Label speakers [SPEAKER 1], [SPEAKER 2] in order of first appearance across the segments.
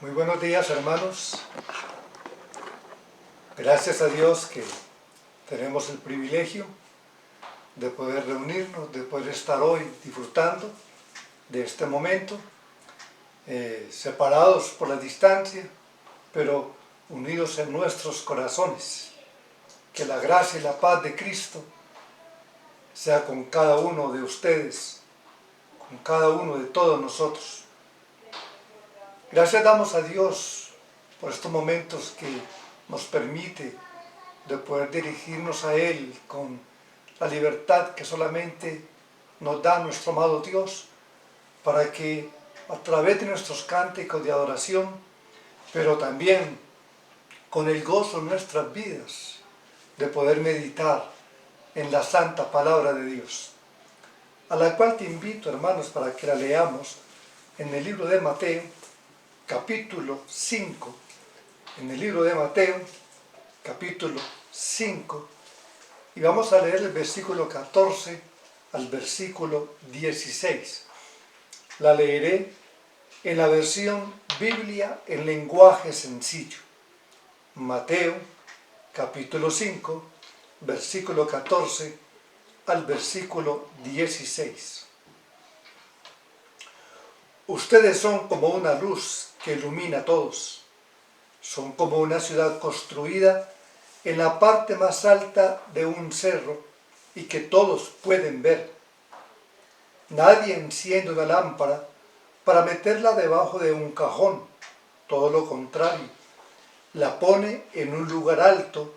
[SPEAKER 1] Muy buenos días, hermanos. Gracias a Dios que tenemos el privilegio de poder reunirnos, de poder estar hoy disfrutando de este momento, separados por la distancia, pero unidos en nuestros corazones. Que la gracia y la paz de Cristo sea con cada uno de ustedes, con cada uno de todos nosotros. Gracias damos a Dios por estos momentos que nos permite de poder dirigirnos a Él con la libertad que solamente nos da nuestro amado Dios, para que a través de nuestros cánticos de adoración, pero también con el gozo en nuestras vidas, de poder meditar en la santa palabra de Dios, a la cual te invito, hermanos, para que la leamos en el libro de Mateo, capítulo 5, en el libro de Mateo, capítulo 5, y vamos a leer el versículo 14 al versículo 16. La leeré en la versión Biblia en lenguaje sencillo. Mateo, capítulo 5, versículo 14 al versículo 16. Ustedes son como una luz que ilumina a todos. Son como una ciudad construida en la parte más alta de un cerro y que todos pueden ver. Nadie enciende una lámpara para meterla debajo de un cajón. Todo lo contrario, la pone en un lugar alto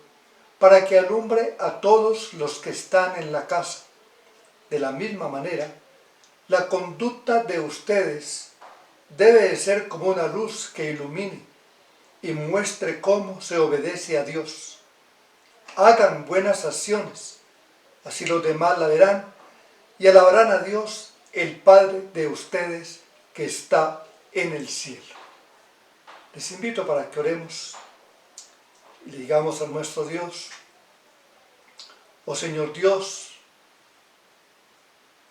[SPEAKER 1] para que alumbre a todos los que están en la casa. De la misma manera, la conducta de ustedes debe de ser como una luz que ilumine y muestre cómo se obedece a Dios. Hagan buenas acciones, así los demás la verán y alabarán a Dios, el Padre de ustedes que está en el cielo. Les invito para que oremos y le digamos a nuestro Dios: oh Señor Dios,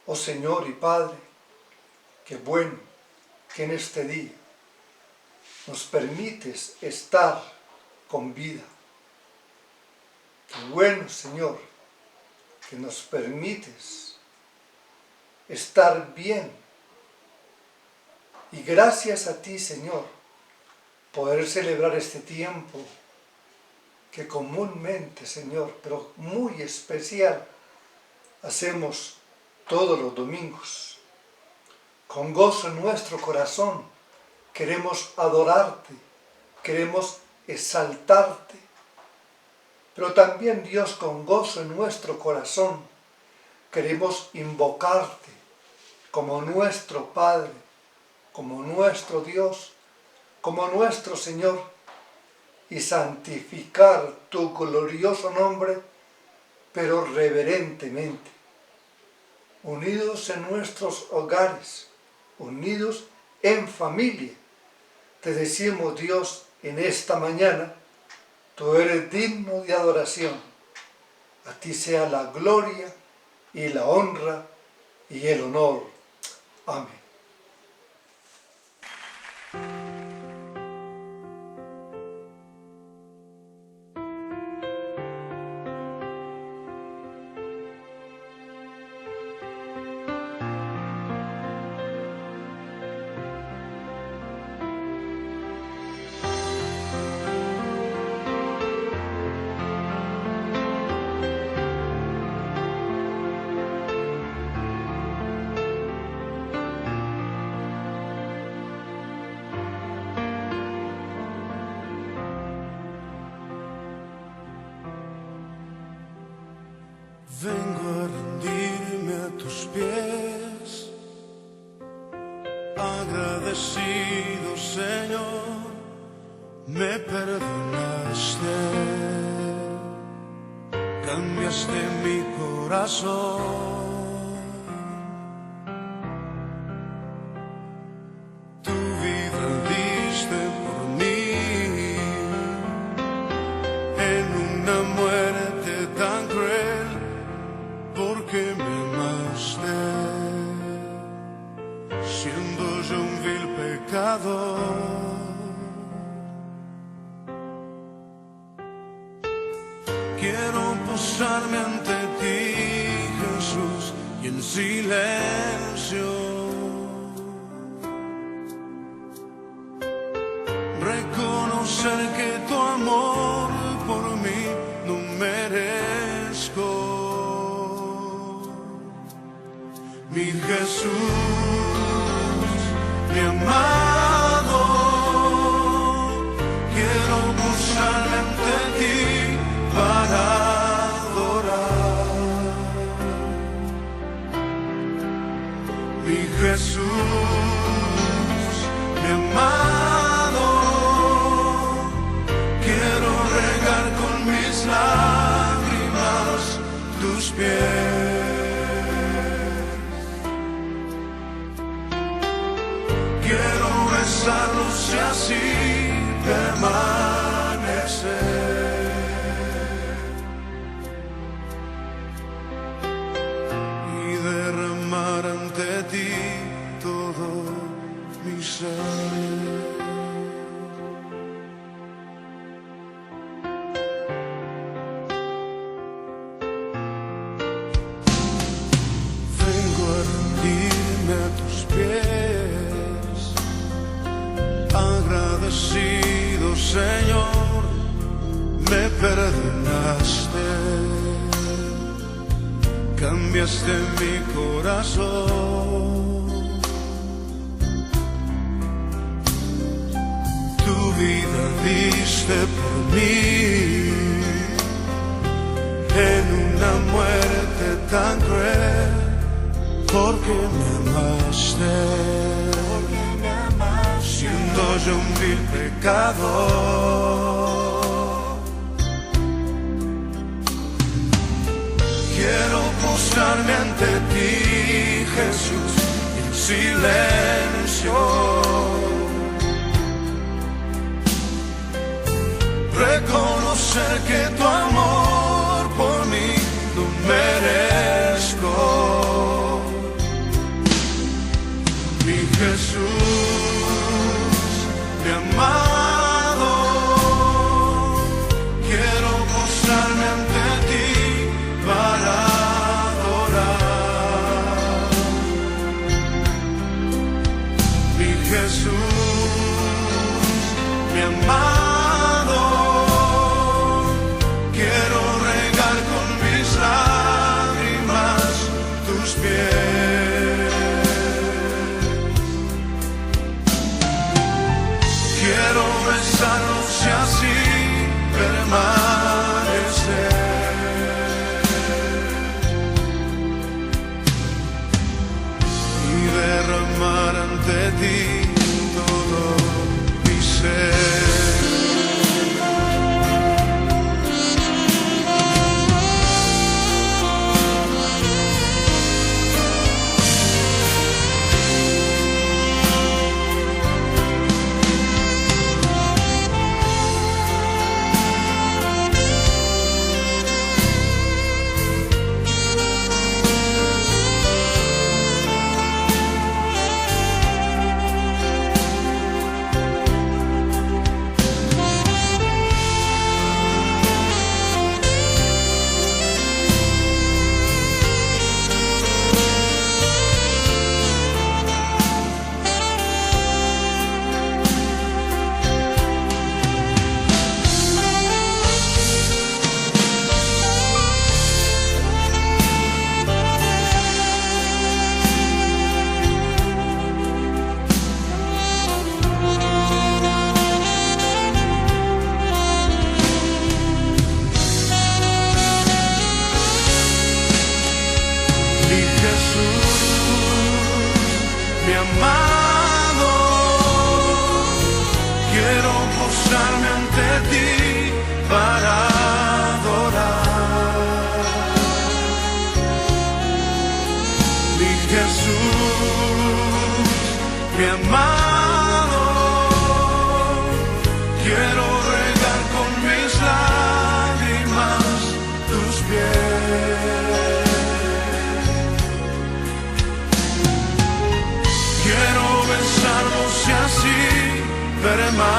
[SPEAKER 1] oh Señor y Padre, qué bueno que en este día nos permites estar con vida. Qué bueno, Señor, que nos permites estar bien. Y gracias a ti, Señor, poder celebrar este tiempo que comúnmente, Señor, pero muy especial, hacemos todos los domingos. Con gozo en nuestro corazón queremos adorarte, queremos exaltarte, pero también, Dios, con gozo en nuestro corazón queremos invocarte como nuestro Padre, como nuestro Dios, como nuestro Señor, y santificar tu glorioso nombre, pero reverentemente, unidos en nuestros hogares, unidos en familia. Te decimos, Dios, en esta mañana, tú eres digno de adoración. A ti sea la gloria y la honra y el honor. Amén.
[SPEAKER 2] Vengo a rendirme a tus pies, agradecido, Señor, me perdonaste, cambiaste mi corazón. Tu vida diste por mí, en una muerte tan cruel, porque me amaste, siendo yo un vil pecador. postrarme ante ti, Jesús, y en silencio reconocer que tu amor por mí no merezco. Mi Jesús, mi amado, quiero postrarme ante ti para adorar. Mi Jesús, mi amado, quiero regar con mis lágrimas tus pies. Quiero besarlos y así permanecer. Y derramar ante ti todo mi ser. Vengo a rendirme a tus pies, agradecido, Señor, me perdonaste, cambiaste mi corazón, tu vida diste por mí, en una muerte tan cruel, porque me amaste, siendo yo un vil pecador. Quiero postrarme ante ti, Jesús, en silencio, reconocer que tu amor por mí no merezco. Mi Jesús, mi amado, quiero postrarme ante ti para adorar. Mi Jesús, mi amado, quiero regar con mis lágrimas tus pies. Quiero besarlos y así permanecer. Y derramar ante ti todo mi ser. Mi amado, quiero postrarme ante ti para adorar. Mi Jesús, mi amado, quiero regar con mis lágrimas tus pies. Quiero besarlos y así permanecer.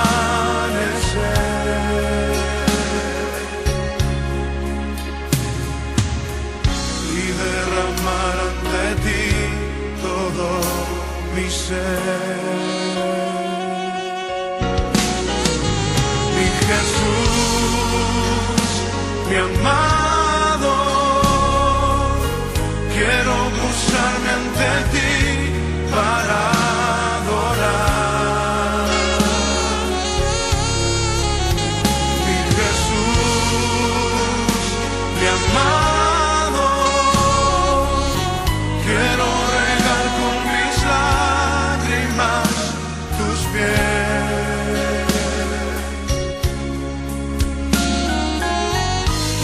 [SPEAKER 2] derramar ante ti todo mi ser. Mi Jesús, mi amado, quiero postrarme ante ti para adorar. Mi Jesús, mi amado, quiero regar con mis lágrimas tus pies.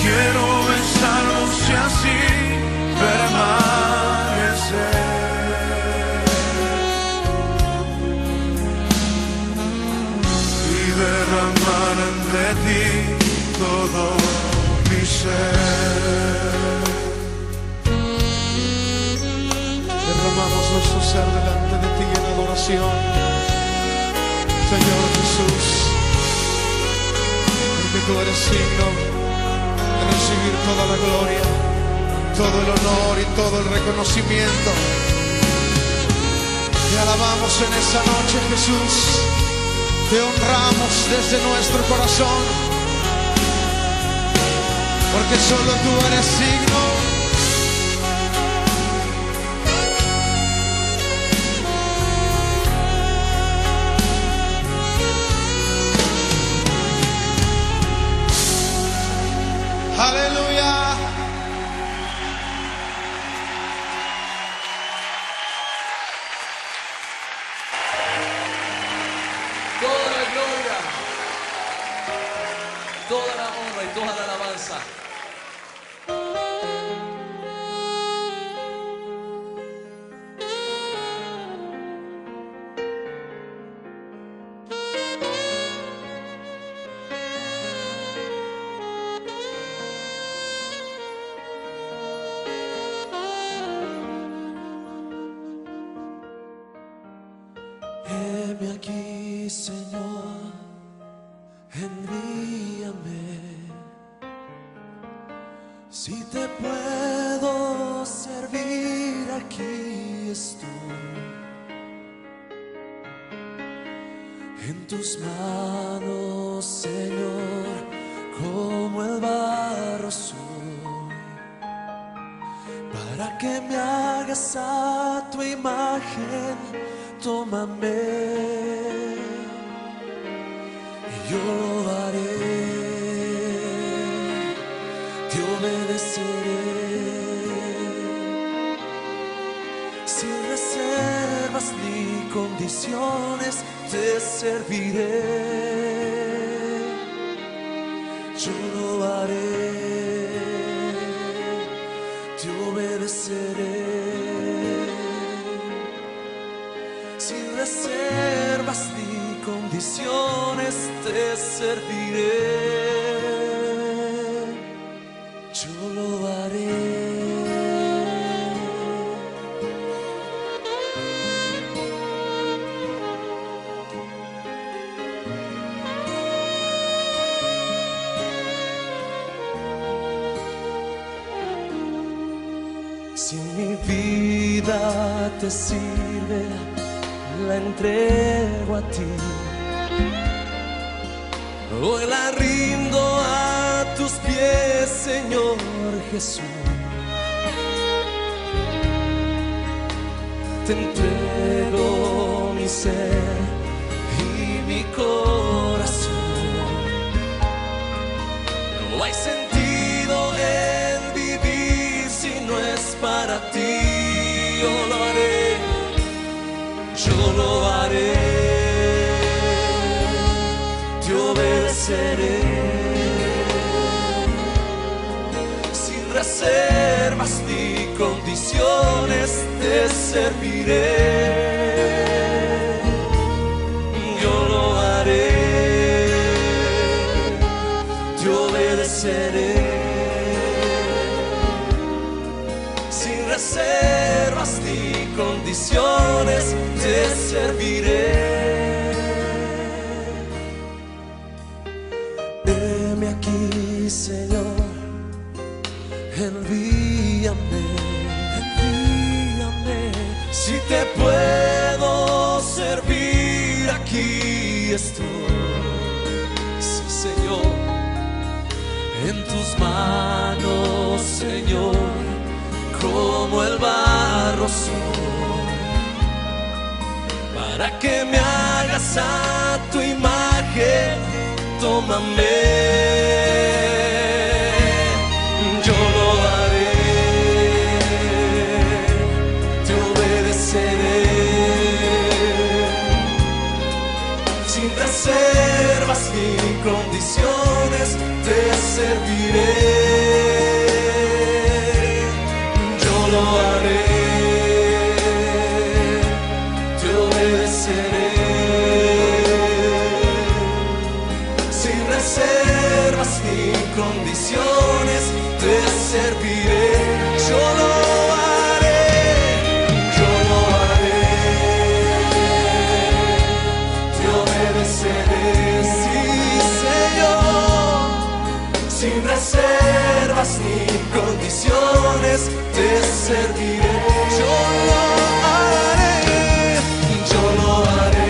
[SPEAKER 2] Quiero besarlos y así permanecer. Derramar ante ti todo mi ser.
[SPEAKER 3] Derramamos nuestro ser delante de ti en adoración, Señor Jesús, porque tú eres digno de recibir toda la gloria, todo el honor y todo el reconocimiento. Te alabamos en esta noche, Jesús. Te honramos desde nuestro corazón, porque solo tú eres digno. Aleluya.
[SPEAKER 4] Toda la gloria, toda la honra y toda la alabanza.
[SPEAKER 5] Heme aquí, Señor, envíame. Si te puedo servir, aquí estoy. En tus manos, Señor, como el barro soy, para que me hagas a tu imagen. Tómame y yo lo haré, te obedeceré, sin reservas ni condiciones te serviré, yo lo haré, te obedeceré. Sin reservas ni condiciones te serviré, yo lo haré. Si mi vida te sirve, la entrego a ti. Hoy la rindo a tus pies, Señor Jesús. Te entrego mi ser y mi corazón. No hay sentido en vivir si no es para ti. Yo lo haré, yo lo haré, te obedeceré, sin reservas ni condiciones te serviré, yo lo haré, te obedeceré, sin reservas ni condiciones te serviré. Heme aquí, Señor, envíame. Si te puedo servir, aquí estoy. Sí, Señor, en tus manos, Señor, como el barro soy, para que me hagas a tu imagen. Tómame, yo lo haré, te obedeceré, sin reservas ni condiciones, te serviré, yo lo haré, te obedeceré. Reservas ni condiciones, te serviré, yo lo haré, yo lo haré, te obedeceré, sí, Señor, sin reservas ni condiciones, te serviré, yo lo haré, yo lo haré.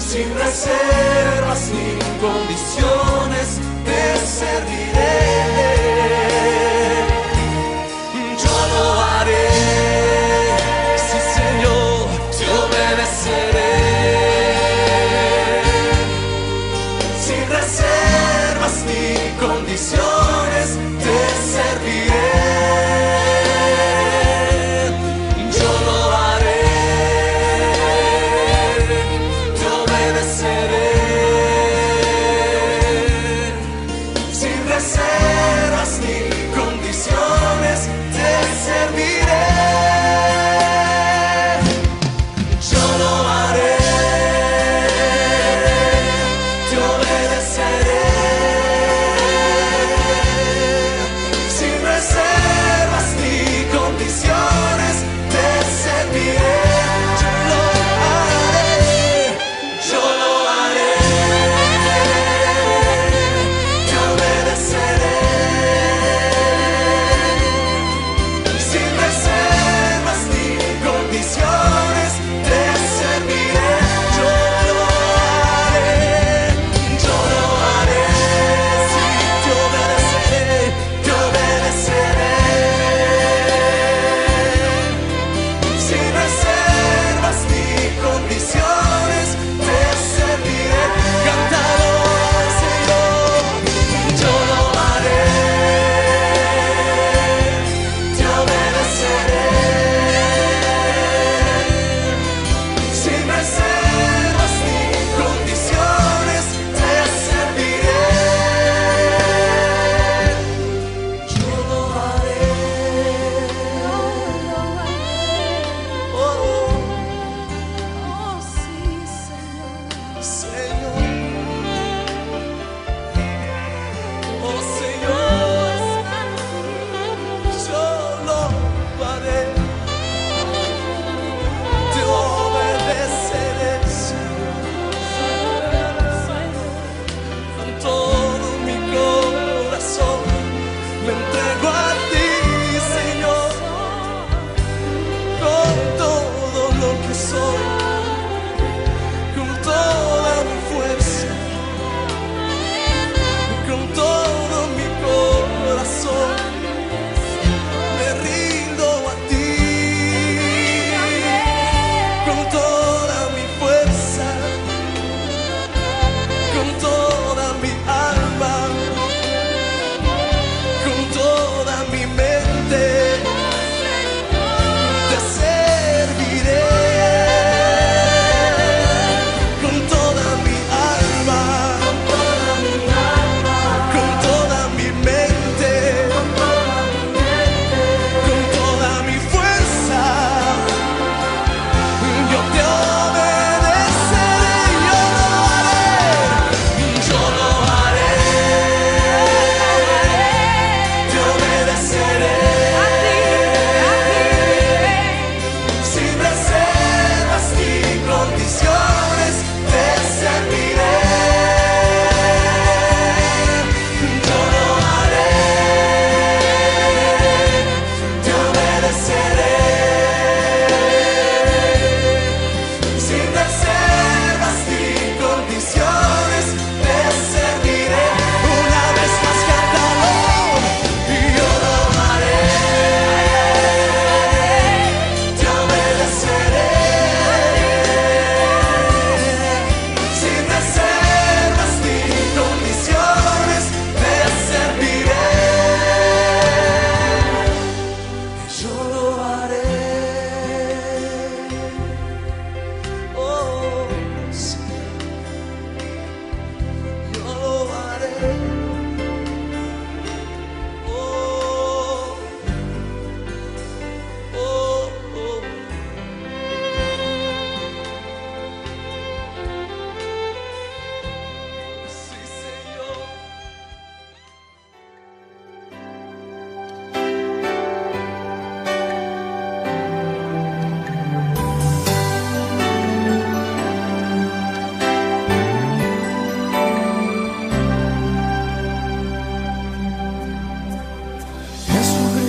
[SPEAKER 5] Sin reservas ni condiciones, te serviré. Yo lo haré, sí, Señor, te obedeceré. Sin reservas ni condiciones, te serviré. Reservas ni condiciones, te serviré. Yo lo haré, te obedeceré,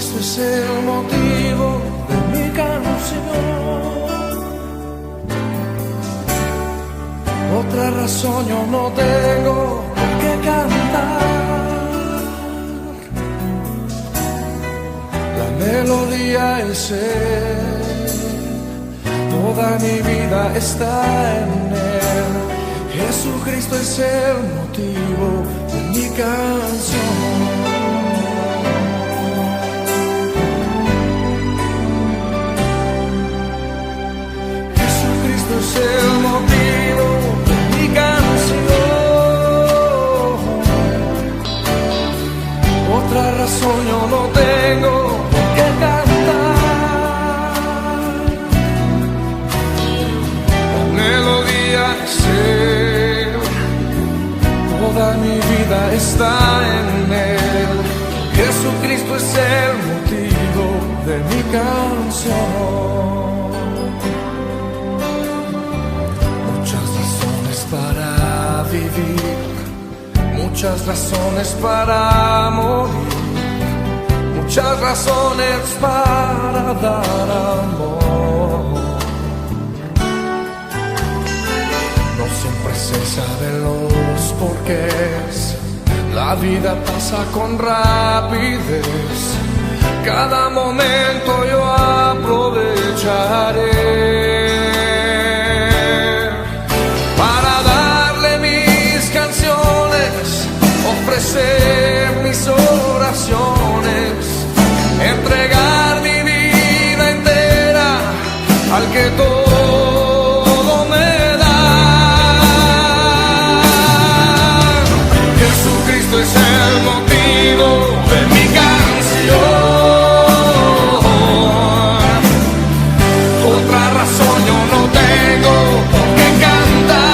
[SPEAKER 5] Jesucristo es el motivo de mi canción. Otra razón yo no tengo que cantar. La melodía es Él, toda mi vida está en Él. Jesucristo es el motivo de mi canción. Jesucristo es el motivo de mi canción. Otra razón yo no tengo que cantar. La melodía es Él, toda mi vida está en Él. Jesucristo es el motivo de mi canción. Muchas razones para vivir, muchas razones para morir, muchas razones para dar amor. No siempre se saben los porqués, la vida pasa con rapidez. Cada momento yo aprovecharé para darle mis canciones, ofrecer mis oraciones, entregar mi vida entera al que todo me da. Jesucristo es el motivo de mi canción. Otra razón yo no tengo que cantar.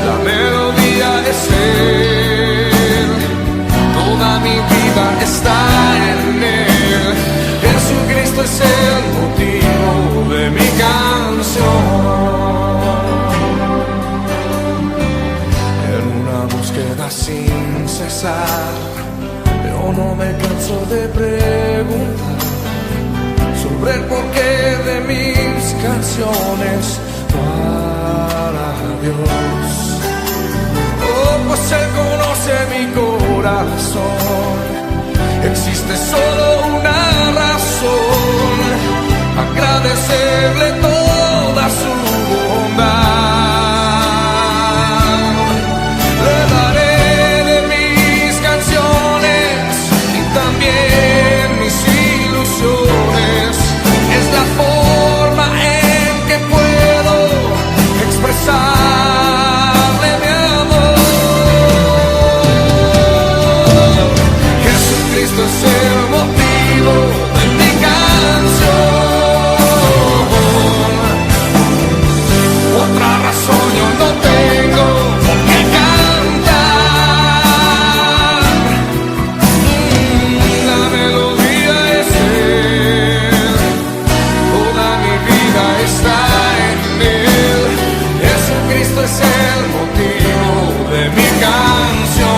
[SPEAKER 5] La melodía es Él, toda mi vida está en Él. Jesucristo es el motivo de mi canción. En una búsqueda sin cesar, yo no me canso de preguntar sobre el porqué de mis canciones para Dios. Oh, pues Él conoce mi corazón. Existe solo una razón: agradecerle toda su bondad. Le daré de mis canciones y también mis ilusiones. Es la forma en que puedo expresarle mi amor. Jesucristo es el motivo de mi canción. Otra razón yo no tengo que cantar. La melodía es Él, toda mi vida está en Él. Jesucristo es el motivo de mi canción.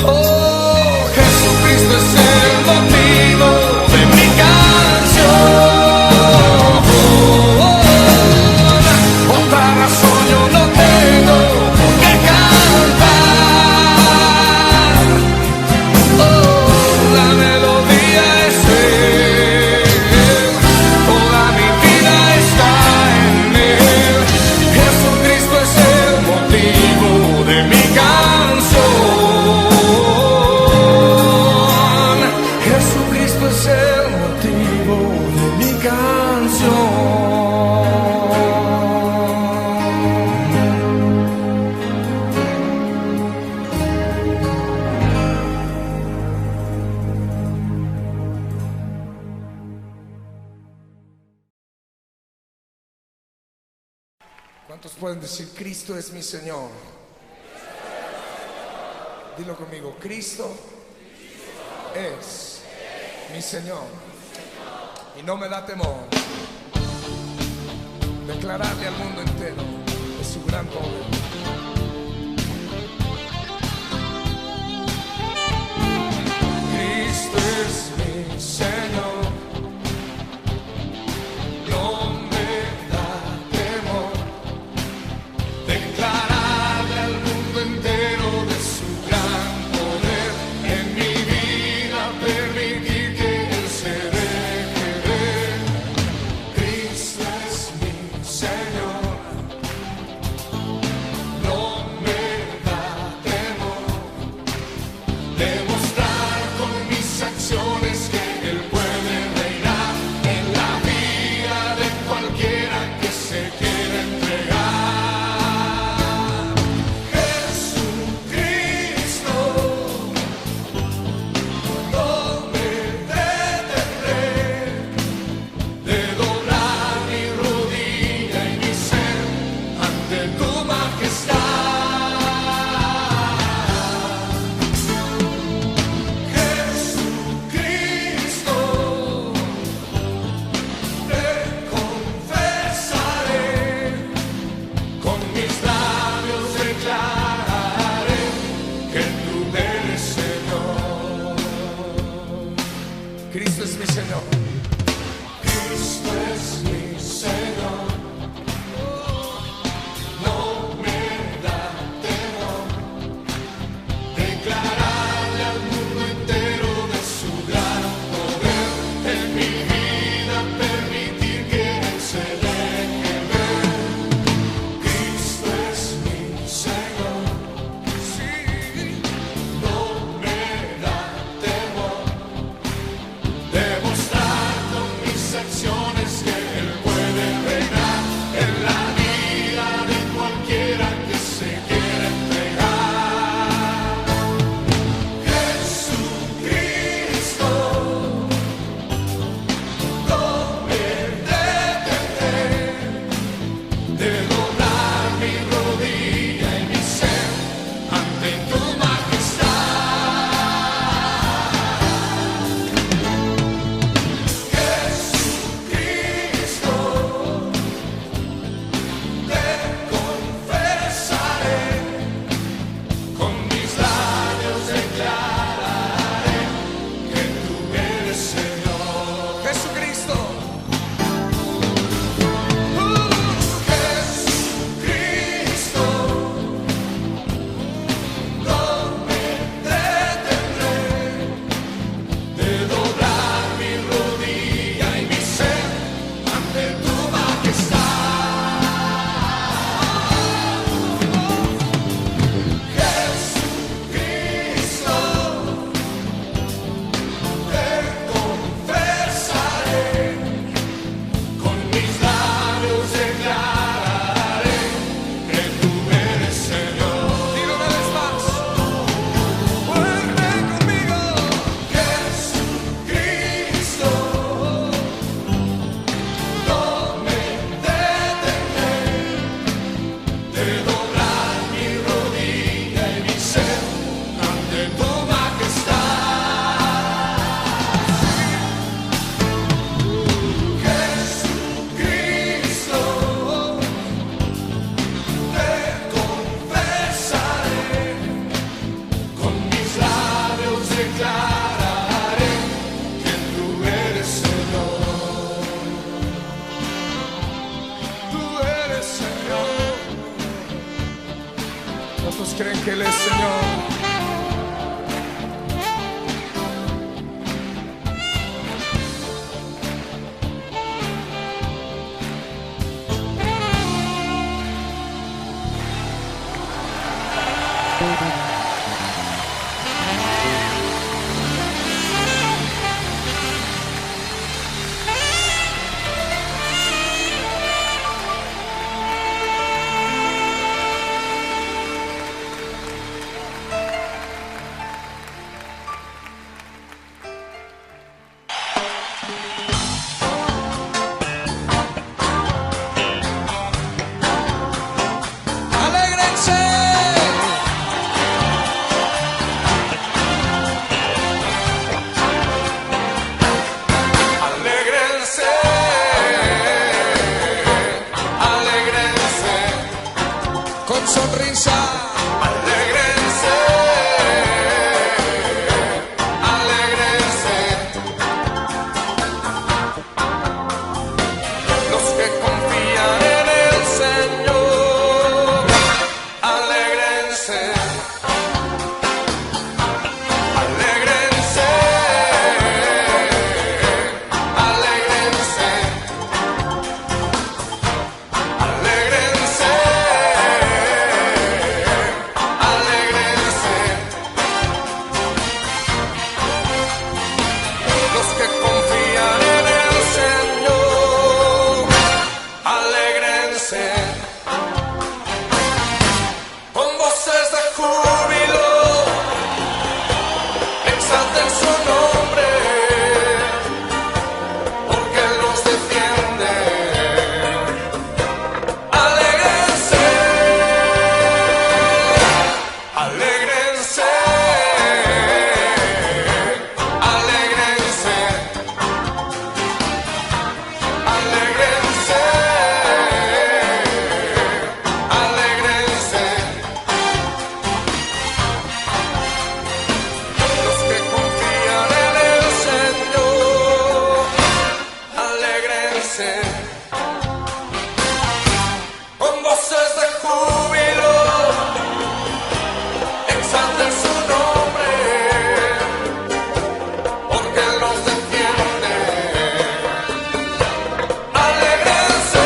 [SPEAKER 5] Oh, Jesucristo es el motivo de mi canción. Otra razón yo no tengo que cantar. Oh, la melodía es Él, toda mi vida está en Él. Jesucristo es el motivo de mi canción. Jesucristo es el motivo de mi canción. ¿Cuántos pueden decir Cristo es mi Señor? Dilo conmigo, Cristo es mi Señor y no me da temor.
[SPEAKER 3] declararle al mundo entero de su gran poder. Cristo es mi Señor, no me da temor declararle al mundo entero de su gran poder. En mi vida permitir que Él se deje ver. Cristo es mi Señor, no me da temor demostrar con mis acciones que Él puede reinar en la vida de cualquiera que se quiera entregar. Jesucristo, no me detendré de doblar mi rodilla y mi ser ante tu majestad. Jesucristo, te confesaré, con mis labios declararé que tú eres Señor. Cristo es mi Señor. Cristo es mi Señor, no me da temor declararle al mundo entero de su gran poder. En mi vida permitir que Él se deje ver. Cristo es mi Señor, sí, no me da temor demostrar con mis acciones que Él puede reinar en la vida de cualquiera que se quiera entregar. Jesucristo, no me detendré de doblar mi rodilla y mi ser ante tu majestad. Jesucristo, te confesaré, con mis labios declararé que tú eres Señor. Jesucristo, Jesucristo, no me detendré de doblar mi rodilla y mi ser ante tu majestad. Jesucristo, te confesaré, con mis labios declararé que tú eres Señor. Dilo una vez más, fuerte conmigo. Jesucristo, no me detendré de doblar mi rodilla y mi ser ante tu majestad. Jesucristo, te confesaré, con mis labios declararé que tú eres Señor. Tú eres Señor. ¿Cuántos creen que Él es Señor?
[SPEAKER 5] alegrense con voces de júbilo, exalten su nombre, porque Él nos defiende. Alégrense.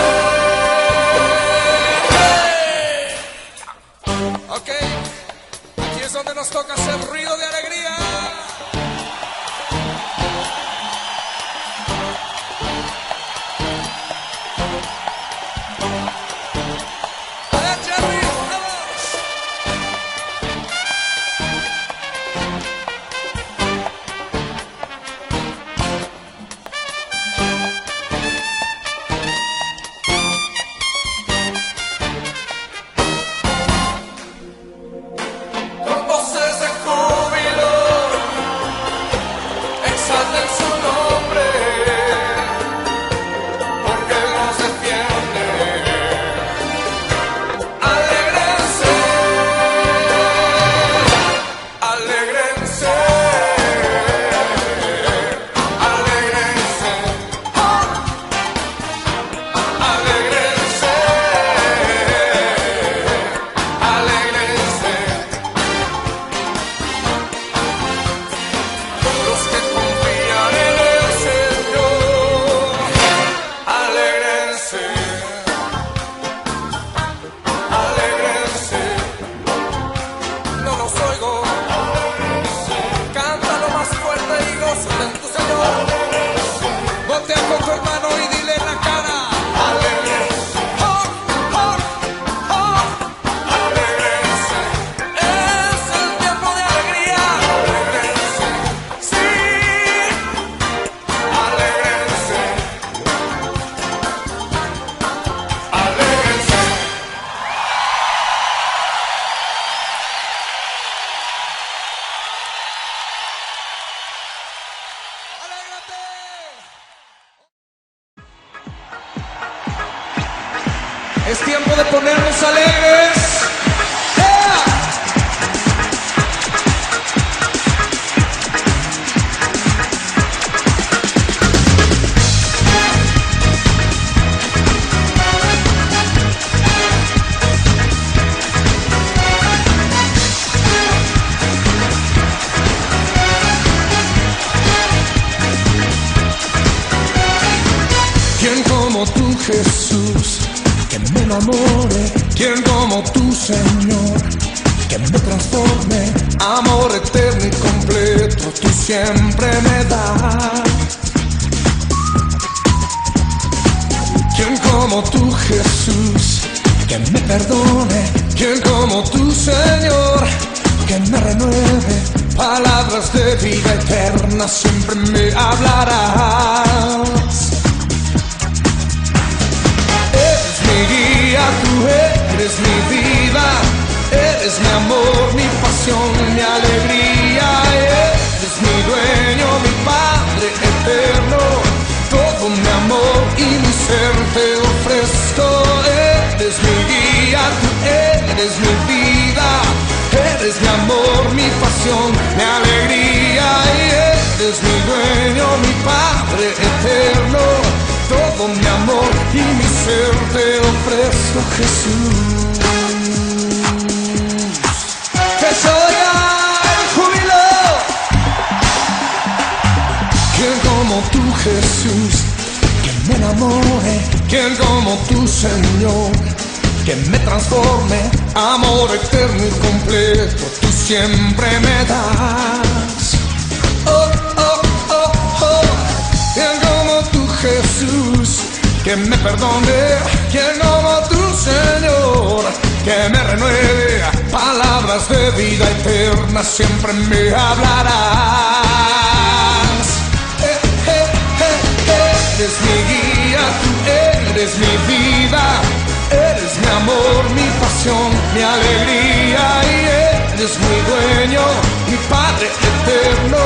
[SPEAKER 5] Ok, aquí es donde nos toca hacer ruido de alegría. Con voces de júbilo, exalten su nombre, porque Él nos defiende. Alégrense, alégrense, alégrense, alégrense, alégrense. Los que confían en el Señor, alégrense, alégrense. No los oigo. Cántalo más fuerte y gózate en tu Señor. Voltea con tu hermano y dile en la cara. Alégrense. Oh, oh, oh. Alégrense. Es el tiempo de alegría. Alégrense. Sí. Alégrense. Alégrense. Alégrate. Es tiempo de ponernos alegres. ¡Yeah! ¿Quién como tú, Jesús, que me enamore? ¿Quién como tú, Señor, que me transforme? Amor eterno y completo, tú siempre me das. ¿Quién como tú, Jesús, que me perdone? ¿Quién como tú, Señor, que me renueve? Palabras de vida eterna siempre me hablarás. Eres mi guía, tú eres mi vida, eres mi amor, mi pasión, mi alegría. Eres mi dueño, mi Padre eterno, todo mi amor y mi ser te ofrezco. Eres mi guía, tú eres mi vida, eres mi amor, mi pasión, mi alegría. Eres mi dueño, mi Padre eterno, todo mi amor y mi ser te ofrezco, Jesús. Que soy el júbilo. ¿Quién como tú, Jesús, que me enamore? ¿Quién como tú, Señor, que me transforme? Amor eterno y completo, tú siempre me das. Oh, oh, oh, oh. ¿Quién como tú, Jesús, que me perdone? ¿Quién como tú, Señor, que me renueve? Palabras de vida eterna siempre me hablarás. Eres mi guía, tú eres mi vida, eres mi amor, mi pasión, mi alegría. Y eres mi dueño, mi Padre eterno,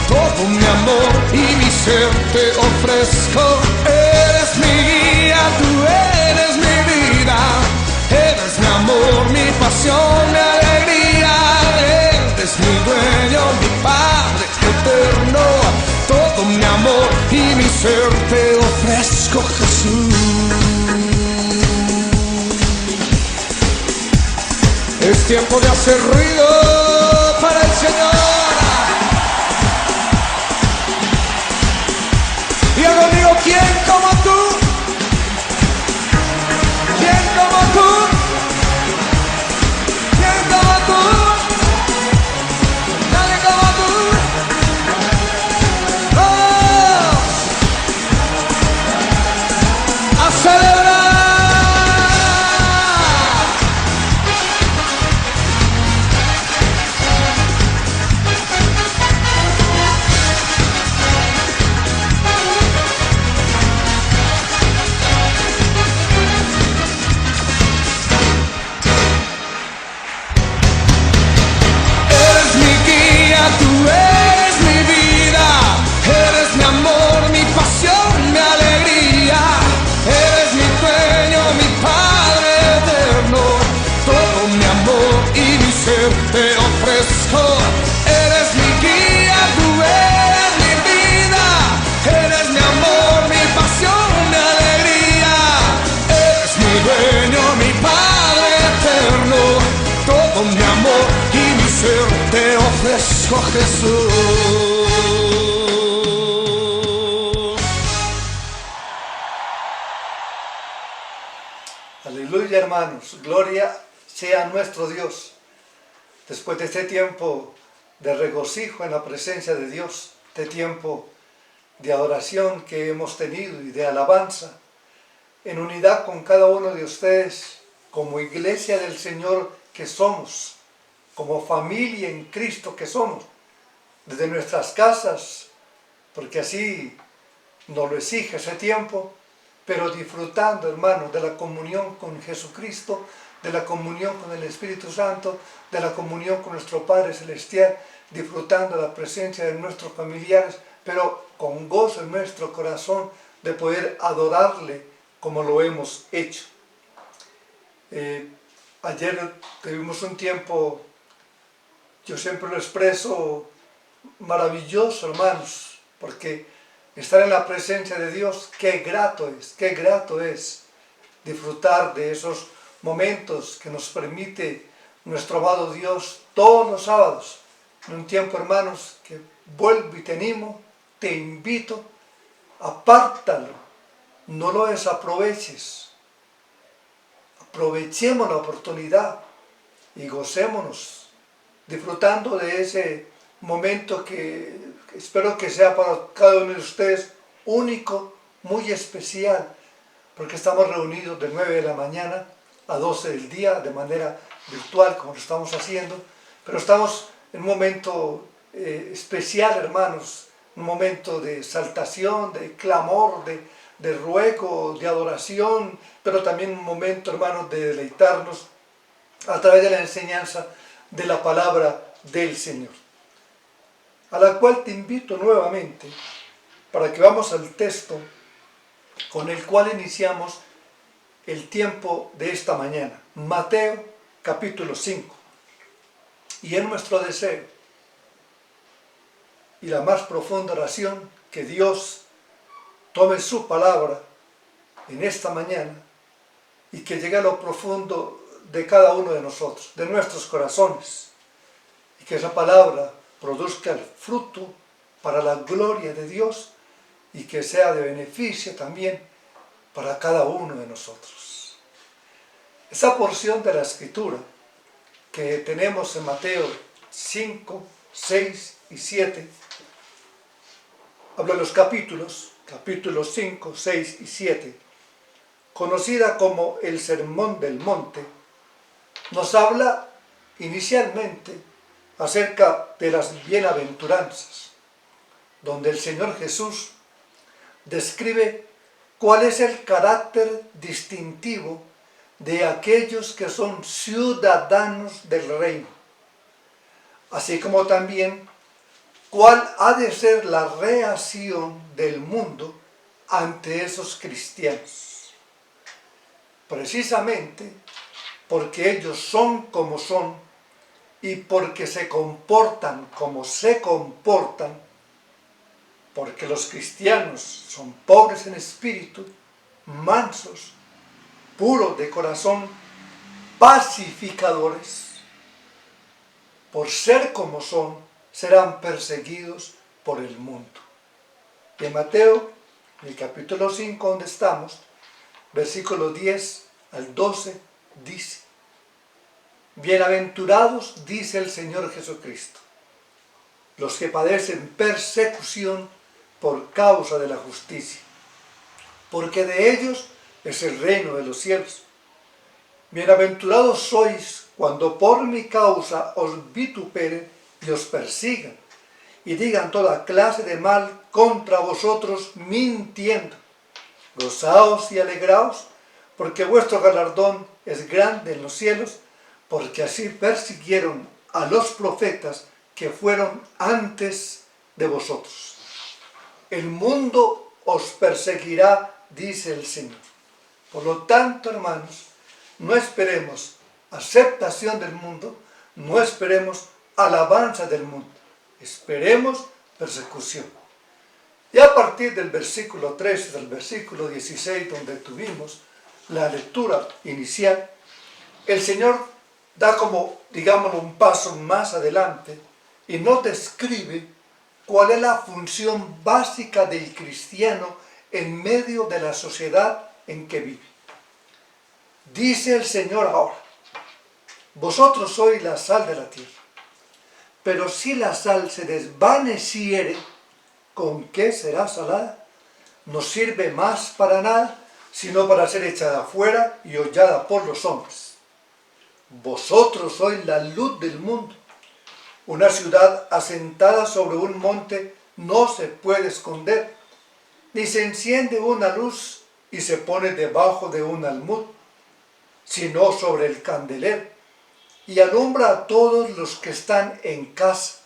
[SPEAKER 5] todo mi amor y mi ser te ofrezco. Eres mi guía, tú eres mi vida, eres mi amor, mi pasión, mi alegría. Eres mi dueño, mi Padre eterno, todo mi amor y mi ser te ofrezco. ofrezco Jesús. Es tiempo de hacer ruido para el Señor. Y yo digo, ¿quién como tú? ¿Quién como tú? ¿Quién como tú? Nadie como tú. ¡Oh! A celebrar. Tú eres mi vida, eres mi amor, mi pasión, mi alegría, eres mi dueño, mi Padre eterno, todo mi amor y mi ser te ofrezco. Eres mi guía, tú eres mi vida, eres mi amor, mi pasión, mi alegría, eres mi dueño, mi Padre eterno, todo mi amor y mi ser te ofrezco, Jesús.
[SPEAKER 1] Aleluya, hermanos, gloria sea nuestro Dios. Después de este tiempo de regocijo en la presencia de Dios, este tiempo de adoración que hemos tenido y de alabanza, en unidad con cada uno de ustedes, como iglesia del Señor que somos, como familia en Cristo que somos, desde nuestras casas, porque así nos lo exige ese tiempo, pero disfrutando, hermanos, de la comunión con Jesucristo, de la comunión con el Espíritu Santo, de la comunión con nuestro Padre Celestial, disfrutando de la presencia de nuestros familiares, pero con gozo en nuestro corazón de poder adorarle como lo hemos hecho. Ayer tuvimos un tiempo, yo siempre lo expreso, maravilloso, hermanos, porque estar en la presencia de Dios, qué grato es disfrutar de esos momentos que nos permite nuestro amado Dios todos los sábados. En un tiempo, hermanos, que vuelvo y te animo, te invito, apártalo, no lo desaproveches, aprovechemos la oportunidad y gocémonos disfrutando de ese momento que espero que sea para cada uno de ustedes único, muy especial, porque estamos reunidos de 9 de la mañana a 12 del día de manera virtual, como lo estamos haciendo, pero estamos en un momento especial, hermanos, un momento de exaltación, de clamor, de ruego, de adoración, pero también un momento, hermanos, de deleitarnos a través de la enseñanza de la palabra del Señor, a la cual te invito nuevamente para que vamos al texto con el cual iniciamos el tiempo de esta mañana, Mateo capítulo 5. Y es nuestro deseo y la más profunda oración que Dios tome su palabra en esta mañana y que llegue a lo profundo de cada uno de nosotros, de nuestros corazones, y que esa palabra produzca el fruto para la gloria de Dios y que sea de beneficio también para cada uno de nosotros. Esa porción de la Escritura que tenemos en Mateo 5, 6 y 7, habla de los capítulos 5, 6 y 7, conocida como el Sermón del Monte, nos habla inicialmente acerca de las bienaventuranzas, donde el Señor Jesús describe cuál es el carácter distintivo de aquellos que son ciudadanos del reino, así como también cuál ha de ser la reacción del mundo ante esos cristianos. Precisamente porque ellos son como son y porque se comportan como se comportan, porque los cristianos son pobres en espíritu, mansos, puros de corazón, pacificadores. Por ser como son, serán perseguidos por el mundo. Y en Mateo, en el capítulo 5, donde estamos, versículo 10 al 12, dice: bienaventurados, dice el Señor Jesucristo, los que padecen persecución por causa de la justicia, porque de ellos es el reino de los cielos. Bienaventurados sois cuando por mi causa os vituperen y os persigan, y digan toda clase de mal contra vosotros mintiendo. Gozaos y alegraos, porque vuestro galardón es grande en los cielos, porque así persiguieron a los profetas que fueron antes de vosotros. El mundo os perseguirá, dice el Señor. Por lo tanto, hermanos, no esperemos aceptación del mundo, no esperemos alabanza del mundo, esperemos persecución. Y a partir del versículo 13 del versículo 16, donde tuvimos la lectura inicial, el Señor da como, digámoslo, un paso más adelante y nos describe cuál es la función básica del cristiano en medio de la sociedad en que vive. Dice el Señor ahora: vosotros sois la sal de la tierra, pero si la sal se desvaneciere, ¿con qué será salada? No sirve más para nada, sino para ser echada fuera y hollada por los hombres. Vosotros sois la luz del mundo. Una ciudad asentada sobre un monte no se puede esconder, ni se enciende una luz y se pone debajo de un almud, sino sobre el candelero, y alumbra a todos los que están en casa.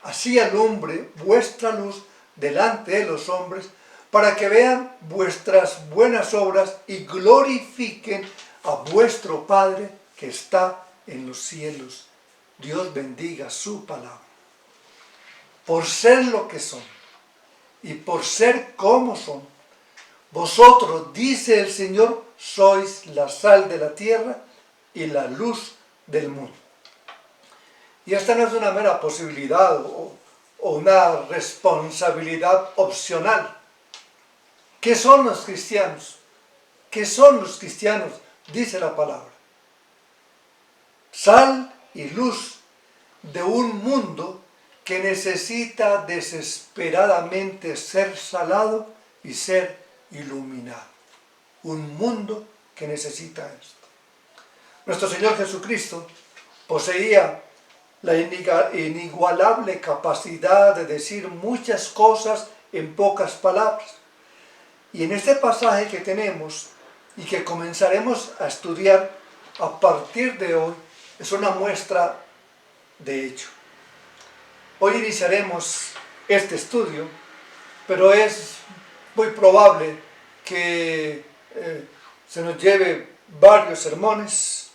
[SPEAKER 1] Así alumbre vuestra luz delante de los hombres, para que vean vuestras buenas obras y glorifiquen a vuestro Padre que está en los cielos. Dios bendiga su palabra. Por ser lo que son y por ser como son, vosotros, dice el Señor, sois la sal de la tierra y la luz del mundo. Y esta no es una mera posibilidad o una responsabilidad opcional. ¿Qué son los cristianos? ¿Qué son los cristianos? Dice la palabra. Sal y luz de un mundo que necesita desesperadamente ser salado y ser iluminado. Un mundo que necesita esto. Nuestro Señor Jesucristo poseía la inigualable capacidad de decir muchas cosas en pocas palabras. Y en este pasaje que tenemos y que comenzaremos a estudiar a partir de hoy, es una muestra de ello. Hoy iniciaremos este estudio, pero es muy probable que se nos lleve varios sermones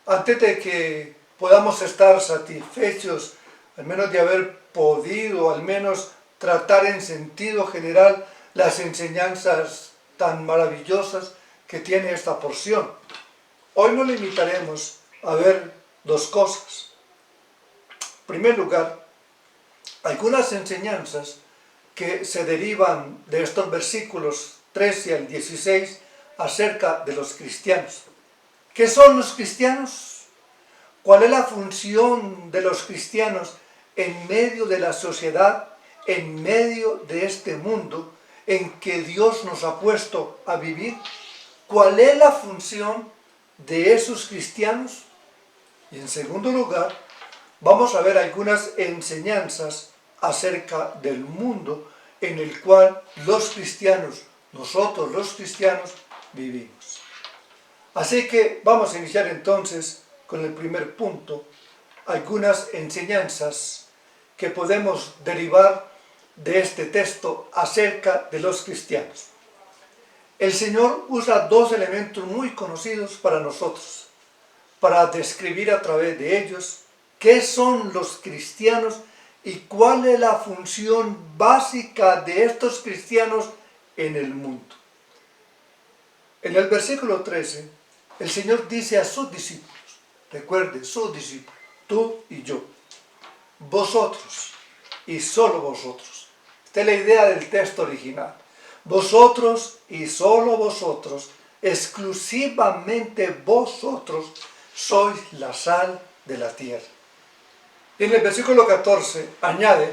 [SPEAKER 1] antes de que podamos estar satisfechos, al menos de haber podido, al menos tratar en sentido general las enseñanzas tan maravillosas que tiene esta porción. Hoy nos limitaremos a ver dos cosas. En primer lugar, algunas enseñanzas que se derivan de estos versículos 13 al 16 acerca de los cristianos. ¿Qué son los cristianos? ¿Cuál es la función de los cristianos en medio de la sociedad, en medio de este mundo en que Dios nos ha puesto a vivir? ¿Cuál es la función de esos cristianos? Y en segundo lugar, vamos a ver algunas enseñanzas acerca del mundo en el cual los cristianos, nosotros los cristianos, vivimos. Así que vamos a iniciar entonces con el primer punto, algunas enseñanzas que podemos derivar de este texto acerca de los cristianos. El Señor usa dos elementos muy conocidos para nosotros, para describir a través de ellos qué son los cristianos y cuál es la función básica de estos cristianos en el mundo. En el versículo 13, el Señor dice a sus discípulos, recuerde, sus discípulos, tú y yo, vosotros y solo vosotros. Esta es la idea del texto original. Vosotros y solo vosotros, exclusivamente vosotros, sois la sal de la tierra. Y en el versículo 14 añade,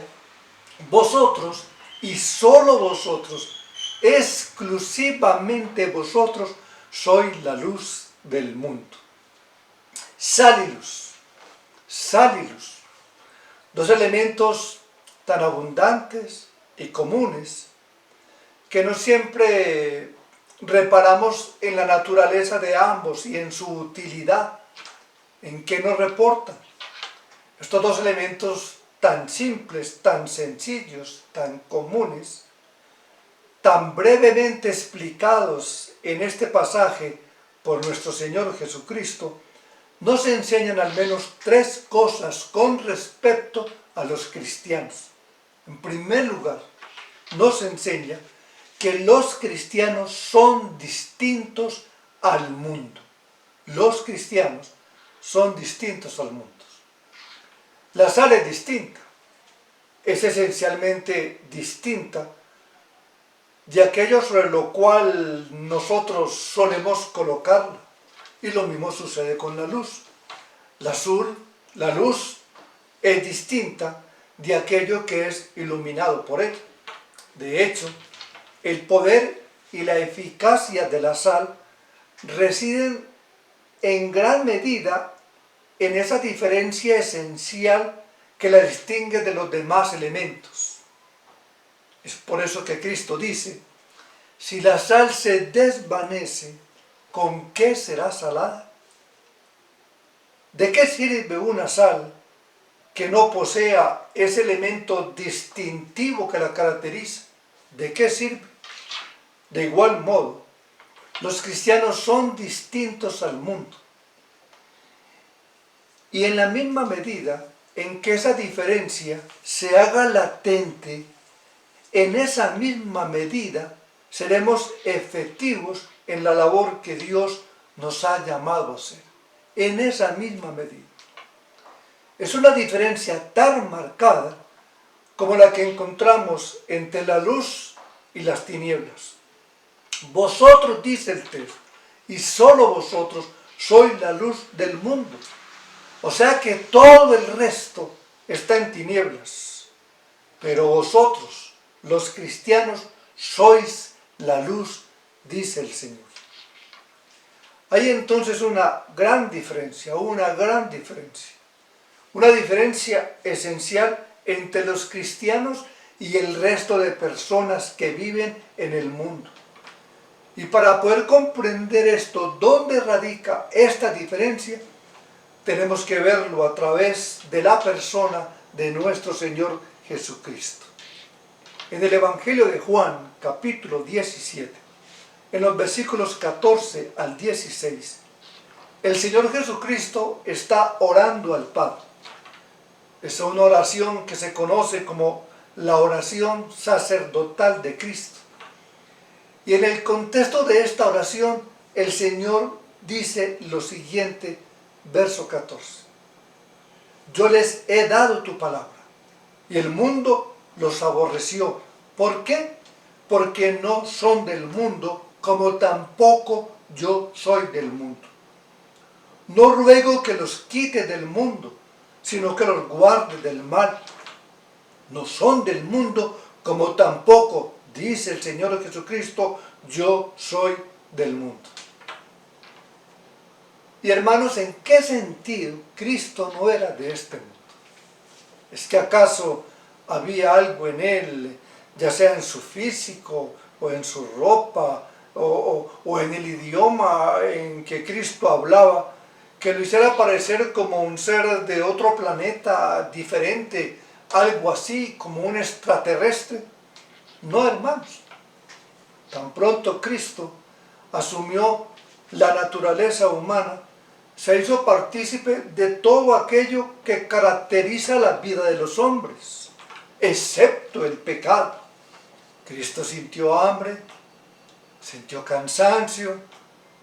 [SPEAKER 1] vosotros y solo vosotros, exclusivamente vosotros, sois la luz del mundo. Sal y luz. Sal y luz. Dos elementos tan abundantes y comunes que no siempre reparamos en la naturaleza de ambos y en su utilidad, en qué nos reportan. Estos dos elementos tan simples, tan sencillos, tan comunes, tan brevemente explicados en este pasaje por nuestro Señor Jesucristo, nos enseñan al menos tres cosas con respecto a los cristianos. En primer lugar, nos enseña que los cristianos son distintos al mundo. Los cristianos son distintos al mundo. La sal es distinta, es esencialmente distinta de aquello sobre lo cual nosotros solemos colocarla. Y lo mismo sucede con la luz. La luz es distinta de aquello que es iluminado por él. De hecho, el poder y la eficacia de la sal residen en gran medida en esa diferencia esencial que la distingue de los demás elementos. Es por eso que Cristo dice, si la sal se desvanece, ¿con qué será salada? ¿De qué sirve una sal que no posea ese elemento distintivo que la caracteriza? ¿De qué sirve? De igual modo, los cristianos son distintos al mundo. Y en la misma medida en que esa diferencia se haga latente, en esa misma medida seremos efectivos en la labor que Dios nos ha llamado a hacer. En esa misma medida. Es una diferencia tan marcada como la que encontramos entre la luz y las tinieblas. Vosotros, dice el texto, y solo vosotros sois la luz del mundo. O sea que todo el resto está en tinieblas. Pero vosotros, los cristianos, sois la luz, dice el Señor. Hay entonces una gran diferencia esencial entre los cristianos y el resto de personas que viven en el mundo. Y para poder comprender esto, ¿dónde radica esta diferencia? Tenemos que verlo a través de la persona de nuestro Señor Jesucristo. En el Evangelio de Juan, capítulo 17, en los versículos 14 al 16, el Señor Jesucristo está orando al Padre. Es una oración que se conoce como la oración sacerdotal de Cristo. Y en el contexto de esta oración, el Señor dice lo siguiente, verso 14. Yo les he dado tu palabra, y el mundo los aborreció. ¿Por qué? Porque no son del mundo, como tampoco yo soy del mundo. No ruego que los quite del mundo, sino que los guarde del mal. No son del mundo, como tampoco, dice el Señor Jesucristo, yo soy del mundo. Y hermanos, ¿en qué sentido Cristo no era de este mundo? ¿Es que acaso había algo en él, ya sea en su físico, o en su ropa, o en el idioma en que Cristo hablaba, que lo hiciera parecer como un ser de otro planeta diferente, algo así como un extraterrestre? No, hermanos. Tan pronto Cristo asumió la naturaleza humana, se hizo partícipe de todo aquello que caracteriza la vida de los hombres, excepto el pecado. Cristo sintió hambre, sintió cansancio,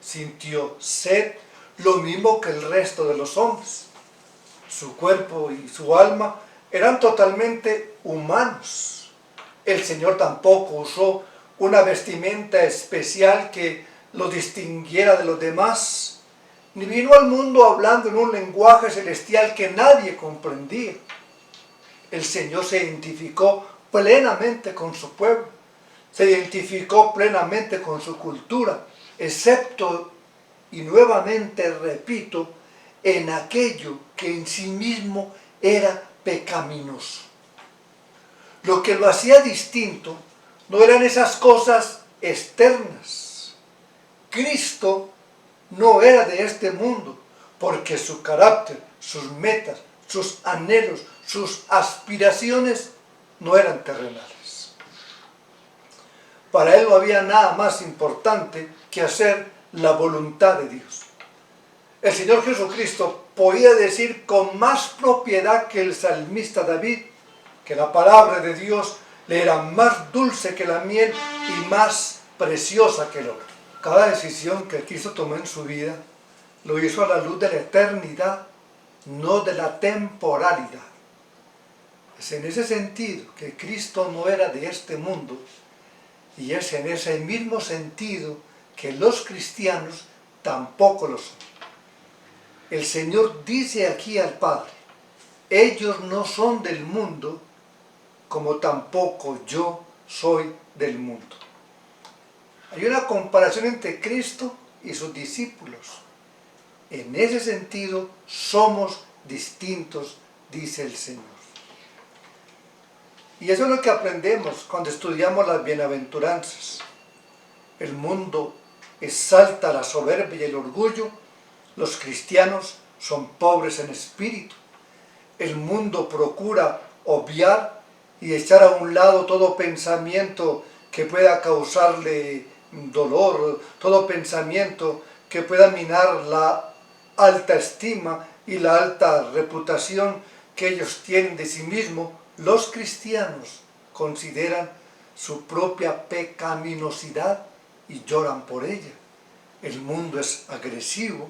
[SPEAKER 1] sintió sed, lo mismo que el resto de los hombres. Su cuerpo y su alma eran totalmente humanos. El Señor tampoco usó una vestimenta especial que lo distinguiera de los demás, ni vino al mundo hablando en un lenguaje celestial que nadie comprendía. El Señor se identificó plenamente con su pueblo, se identificó plenamente con su cultura, excepto, y nuevamente repito, en aquello que en sí mismo era pecaminoso. Lo que lo hacía distinto no eran esas cosas externas. Cristo no era de este mundo, porque su carácter, sus metas, sus anhelos, sus aspiraciones no eran terrenales. Para él no había nada más importante que hacer la voluntad de Dios. El Señor Jesucristo podía decir con más propiedad que el salmista David que la palabra de Dios le era más dulce que la miel y más preciosa que el oro. Cada decisión que Cristo tomó en su vida lo hizo a la luz de la eternidad, no de la temporalidad. Es en ese sentido que Cristo no era de este mundo, y es en ese mismo sentido que los cristianos tampoco lo son. El Señor dice aquí al Padre: ellos no son del mundo, como tampoco yo soy del mundo. Hay una comparación entre Cristo y sus discípulos. En ese sentido somos distintos, dice el Señor. Y eso es lo que aprendemos cuando estudiamos las bienaventuranzas. El mundo exalta la soberbia y el orgullo. Los cristianos son pobres en espíritu. El mundo procura obviar y echar a un lado todo pensamiento que pueda causarle dolor, todo pensamiento que pueda minar la alta estima y la alta reputación que ellos tienen de sí mismos. Los cristianos consideran su propia pecaminosidad y lloran por ella. El mundo es agresivo,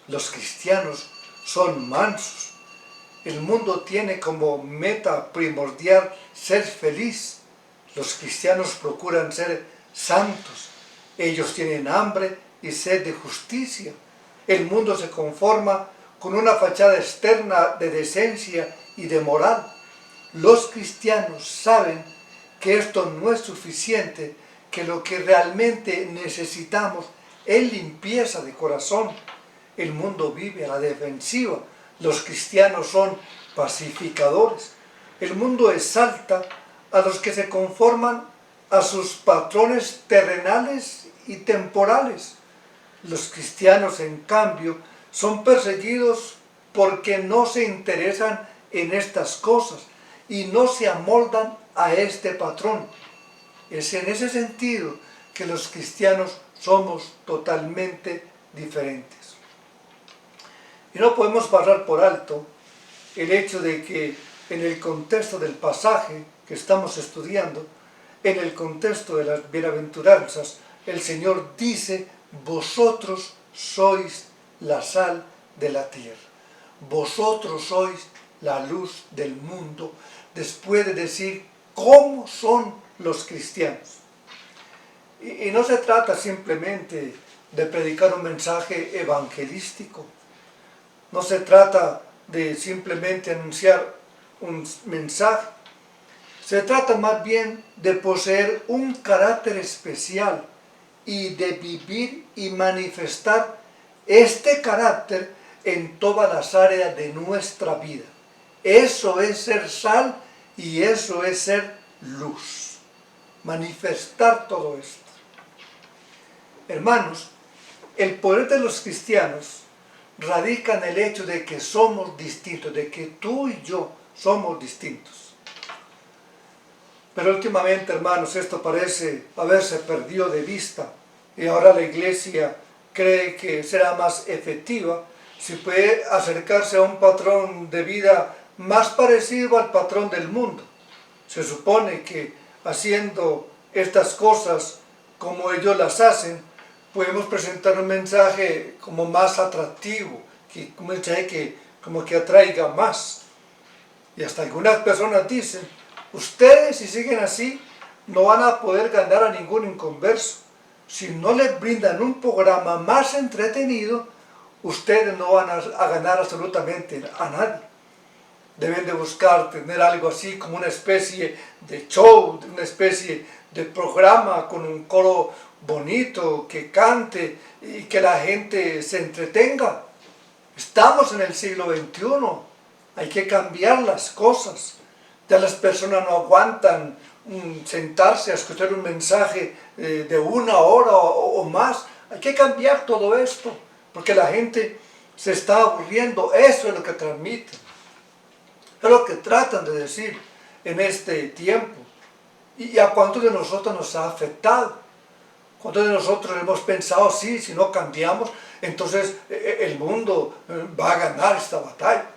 [SPEAKER 1] los cristianos son mansos. El mundo tiene como meta primordial ser feliz. Los cristianos procuran ser santos. Ellos tienen hambre y sed de justicia. El mundo se conforma con una fachada externa de decencia y de moral. Los cristianos saben que esto no es suficiente, que lo que realmente necesitamos es limpieza de corazón. El mundo vive a la defensiva. Los cristianos son pacificadores. El mundo exalta a los que se conforman a sus patrones terrenales y temporales. Los cristianos, en cambio, son perseguidos porque no se interesan en estas cosas y no se amoldan a este patrón. Es en ese sentido que los cristianos somos totalmente diferentes. Y no podemos pasar por alto el hecho de que en el contexto del pasaje que estamos estudiando, en el contexto de las bienaventuranzas, el Señor dice: vosotros sois la sal de la tierra, vosotros sois la luz del mundo, después de decir cómo son los cristianos. Y no se trata simplemente de predicar un mensaje evangelístico, no se trata de simplemente anunciar un mensaje, se trata más bien de poseer un carácter especial y de vivir y manifestar este carácter en todas las áreas de nuestra vida. Eso es ser sal y eso es ser luz. Manifestar todo esto. Hermanos, el poder de los cristianos radica en el hecho de que somos distintos, de que tú y yo somos distintos. Pero últimamente, hermanos, esto parece haberse perdido de vista y ahora la iglesia cree que será más efectiva si puede acercarse a un patrón de vida más parecido al patrón del mundo. Se supone que haciendo estas cosas como ellos las hacen, podemos presentar un mensaje como más atractivo, un mensaje que como que atraiga más. Y hasta algunas personas dicen, ustedes si siguen así no van a poder ganar a ningún inconverso. Si no les brindan un programa más entretenido, ustedes no van a ganar absolutamente a nadie. Deben de buscar tener algo así como una especie de show, una especie de programa con un coro bonito, que cante y que la gente se entretenga. Estamos en el siglo XXI, hay que cambiar las cosas. Ya las personas no aguantan sentarse a escuchar un mensaje de 1 hora o más. Hay que cambiar todo esto, porque la gente se está aburriendo. Eso es lo que transmiten, es lo que tratan de decir en este tiempo. ¿Y a cuántos de nosotros nos ha afectado? ¿Cuántos de nosotros hemos pensado, sí, si no cambiamos, entonces el mundo va a ganar esta batalla?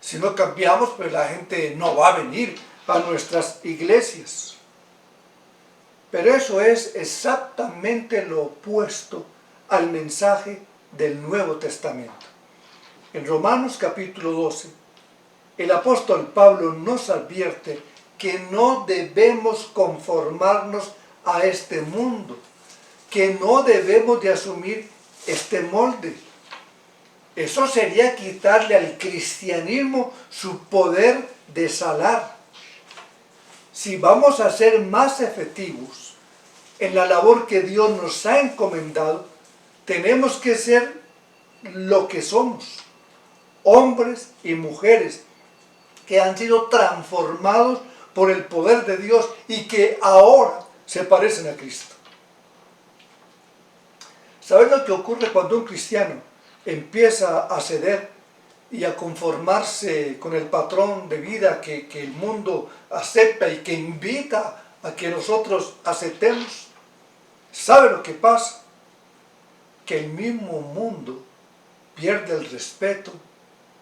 [SPEAKER 1] Si no cambiamos, pues la gente no va a venir a nuestras iglesias. Pero eso es exactamente lo opuesto al mensaje del Nuevo Testamento. En Romanos capítulo 12, el apóstol Pablo nos advierte que no debemos conformarnos a este mundo, que no debemos de asumir este molde. Eso sería quitarle al cristianismo su poder de salar. Si vamos a ser más efectivos en la labor que Dios nos ha encomendado, tenemos que ser lo que somos, hombres y mujeres que han sido transformados por el poder de Dios y que ahora se parecen a Cristo. ¿Sabes lo que ocurre cuando un cristiano empieza a ceder y a conformarse con el patrón de vida que el mundo acepta y que invita a que nosotros aceptemos? ¿Sabe lo que pasa? Que el mismo mundo pierde el respeto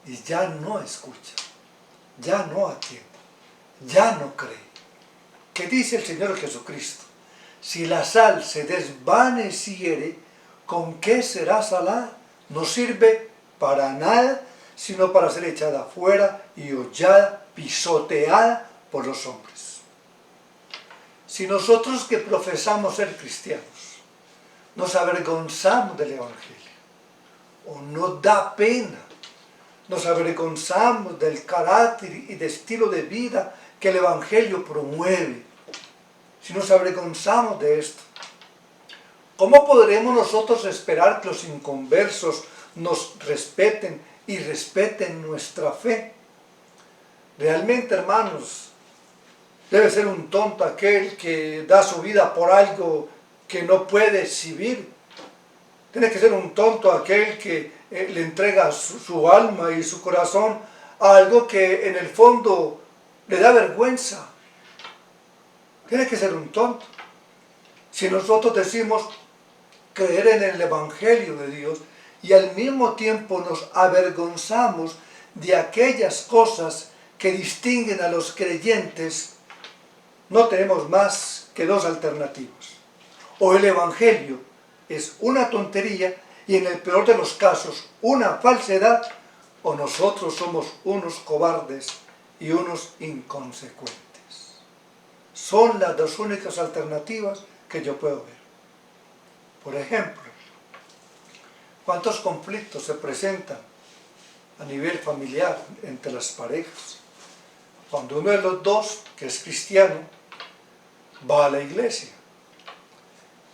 [SPEAKER 1] y ya no escucha, ya no atiende, ya no cree. ¿Qué dice el Señor Jesucristo? Si la sal se desvaneciere, ¿con qué será salada? No sirve para nada, sino para ser echada afuera y hollada, pisoteada por los hombres. Si nosotros que profesamos ser cristianos nos avergonzamos del Evangelio, o nos da pena, nos avergonzamos del carácter y del estilo de vida que el Evangelio promueve, si nos avergonzamos de esto, ¿cómo podremos nosotros esperar que los inconversos nos respeten y respeten nuestra fe? Realmente, hermanos, debe ser un tonto aquel que da su vida por algo que no puede exhibir. Tiene que ser un tonto aquel que le entrega su alma y su corazón a algo que en el fondo le da vergüenza. Tiene que ser un tonto. Si nosotros decimos creer en el Evangelio de Dios y al mismo tiempo nos avergonzamos de aquellas cosas que distinguen a los creyentes, no tenemos más que dos alternativas. O el Evangelio es una tontería y en el peor de los casos una falsedad, o nosotros somos unos cobardes y unos inconsecuentes. Son las dos únicas alternativas que yo puedo ver. Por ejemplo, ¿cuántos conflictos se presentan a nivel familiar entre las parejas? Cuando uno de los dos, que es cristiano, va a la iglesia.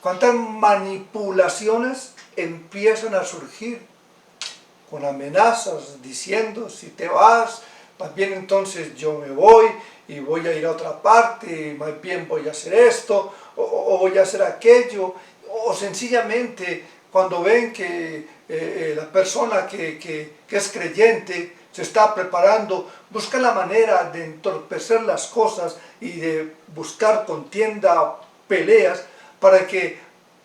[SPEAKER 1] ¿Cuántas manipulaciones empiezan a surgir con amenazas diciendo, si te vas, más bien entonces yo me voy y voy a ir a otra parte, más bien voy a hacer esto o voy a hacer aquello, o sencillamente cuando ven que la persona que es creyente se está preparando, busca la manera de entorpecer las cosas y de buscar contienda, peleas, para que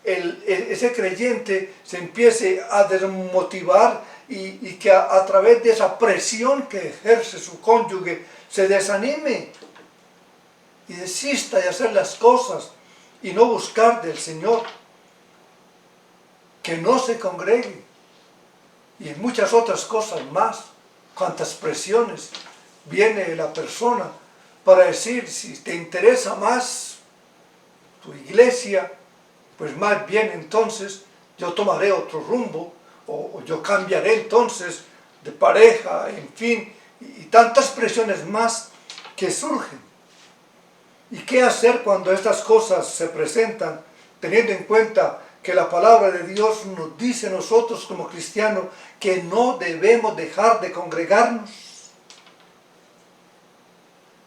[SPEAKER 1] ese creyente se empiece a desmotivar y que a través de esa presión que ejerce su cónyuge se desanime y desista de hacer las cosas y no buscar del Señor. que no se congreguen y muchas otras cosas más. Cuántas presiones viene la persona para decir, si te interesa más tu iglesia, pues más bien entonces yo tomaré otro rumbo, o yo cambiaré entonces de pareja, en fin, y tantas presiones más que surgen. ¿Y qué hacer cuando estas cosas se presentan, teniendo en cuenta que la palabra de Dios nos dice a nosotros como cristianos que no debemos dejar de congregarnos?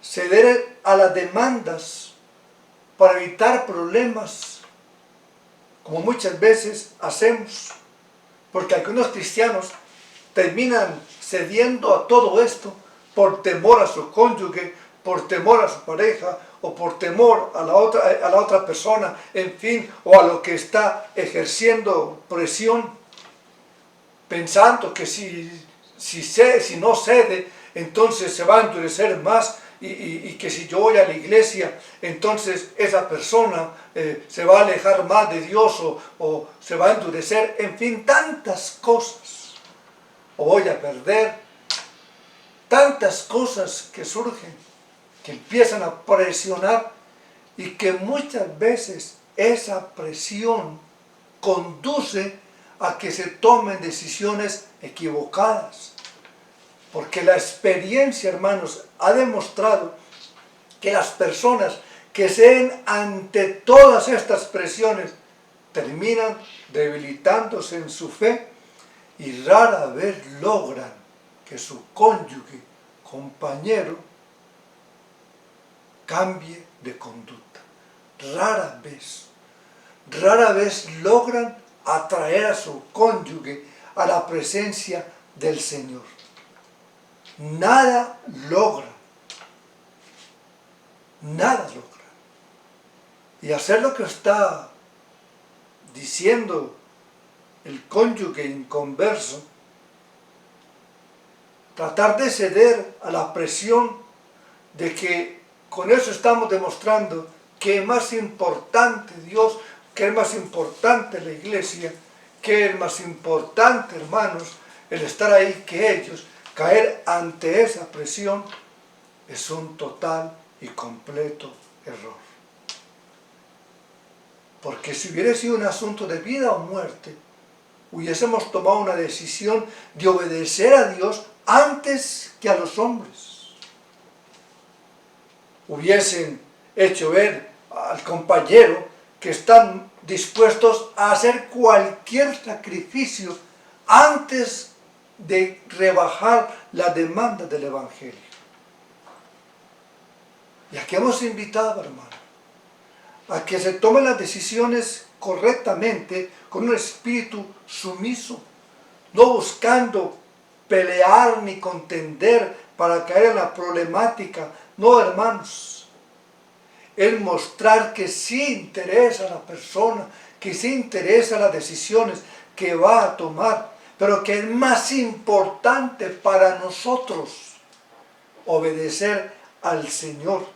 [SPEAKER 1] Ceder a las demandas para evitar problemas, como muchas veces hacemos, porque algunos cristianos terminan cediendo a todo esto por temor a su cónyuge, por temor a su pareja, o por temor a la otra persona, en fin, o a lo que está ejerciendo presión, pensando que si no cede, entonces se va a endurecer más, y que si yo voy a la iglesia, entonces esa persona se va a alejar más de Dios, o se va a endurecer, en fin, tantas cosas, o voy a perder, tantas cosas que surgen, que empiezan a presionar, y que muchas veces esa presión conduce a que se tomen decisiones equivocadas. Porque la experiencia, hermanos, ha demostrado que las personas que ceden ante todas estas presiones terminan debilitándose en su fe y rara vez logran que su cónyuge, compañero, cambie de conducta. Rara vez logran atraer a su cónyuge a la presencia del Señor. Nada logran. Y hacer lo que está diciendo el cónyuge inconverso, tratar de ceder a la presión de que con eso estamos demostrando que es más importante Dios, que es más importante la iglesia, que es más importante, hermanos, el estar ahí que ellos. Caer ante esa presión es un total y completo error. Porque si hubiera sido un asunto de vida o muerte, hubiésemos tomado una decisión de obedecer a Dios antes que a los hombres. Hubiesen hecho ver al compañero que están dispuestos a hacer cualquier sacrificio antes de rebajar la demanda del Evangelio. Y aquí hemos invitado, hermano, a que se tomen las decisiones correctamente, con un espíritu sumiso, no buscando pelear ni contender para caer en la problemática. No, hermanos, es mostrar que sí interesa a la persona, que sí interesa las decisiones que va a tomar, pero que es más importante para nosotros obedecer al Señor.